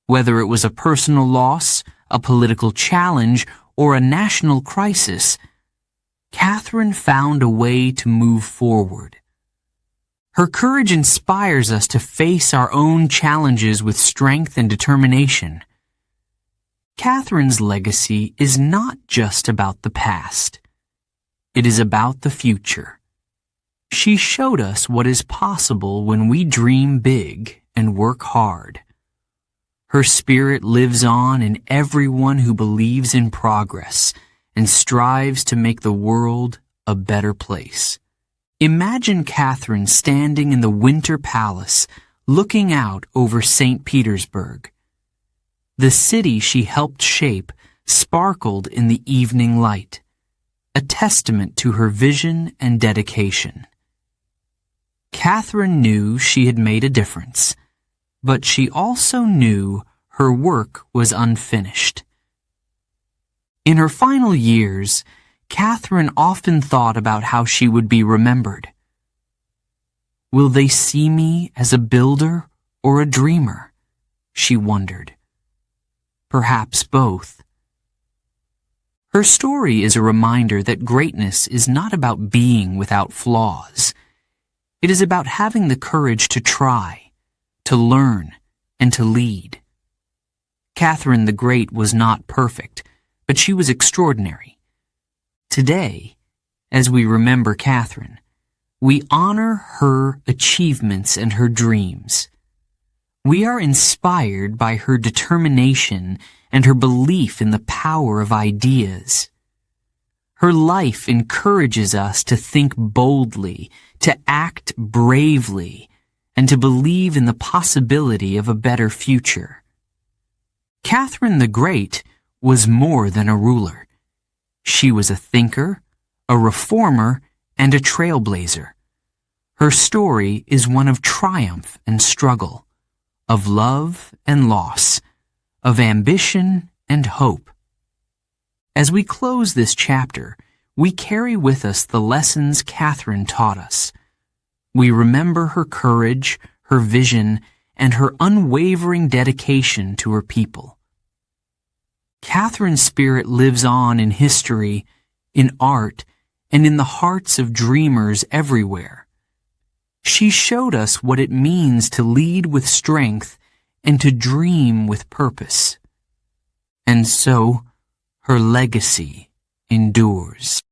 Whether it was a personal loss, a political challenge, or a national crisis, Catherine found a way to move forward. Her courage inspires us to face our own challenges with strength and determination. Catherine's legacy is not just about the past. It is about the future. She showed us what is possible when we dream big and work hard. Her spirit lives on in everyone who believes in progress and strives to make the world a better place. Imagine Catherine standing in the Winter Palace, looking out over St. Petersburg. The city she helped shape sparkled in the evening light, a testament to her vision and dedication. Catherine knew she had made a difference, but she also knew her work was unfinished. In her final years, Catherine often thought about how she would be remembered. Will they see me as a builder or a dreamer? She wondered. Perhaps both. Her story is a reminder that greatness is not about being without flaws. It is about having the courage to try, to learn, and to lead. Catherine the Great was not perfect, but she was extraordinary. Today, as we remember Catherine, we honor her achievements and her dreams. We are inspired by her determination and her belief in the power of ideas. Her life encourages us to think boldly, to act bravely, and to believe in the possibility of a better future. Catherine the Great was more than a ruler. She was a thinker, a reformer, and a trailblazer. Her story is one of triumph and struggle, of love and loss, of ambition and hope. As we close this chapter, we carry with us the lessons Catherine taught us. We remember her courage, her vision, and her unwavering dedication to her people. Catherine's spirit lives on in history, in art, and in the hearts of dreamers everywhere. She showed us what it means to lead with strength and to dream with purpose. And so, her legacy endures.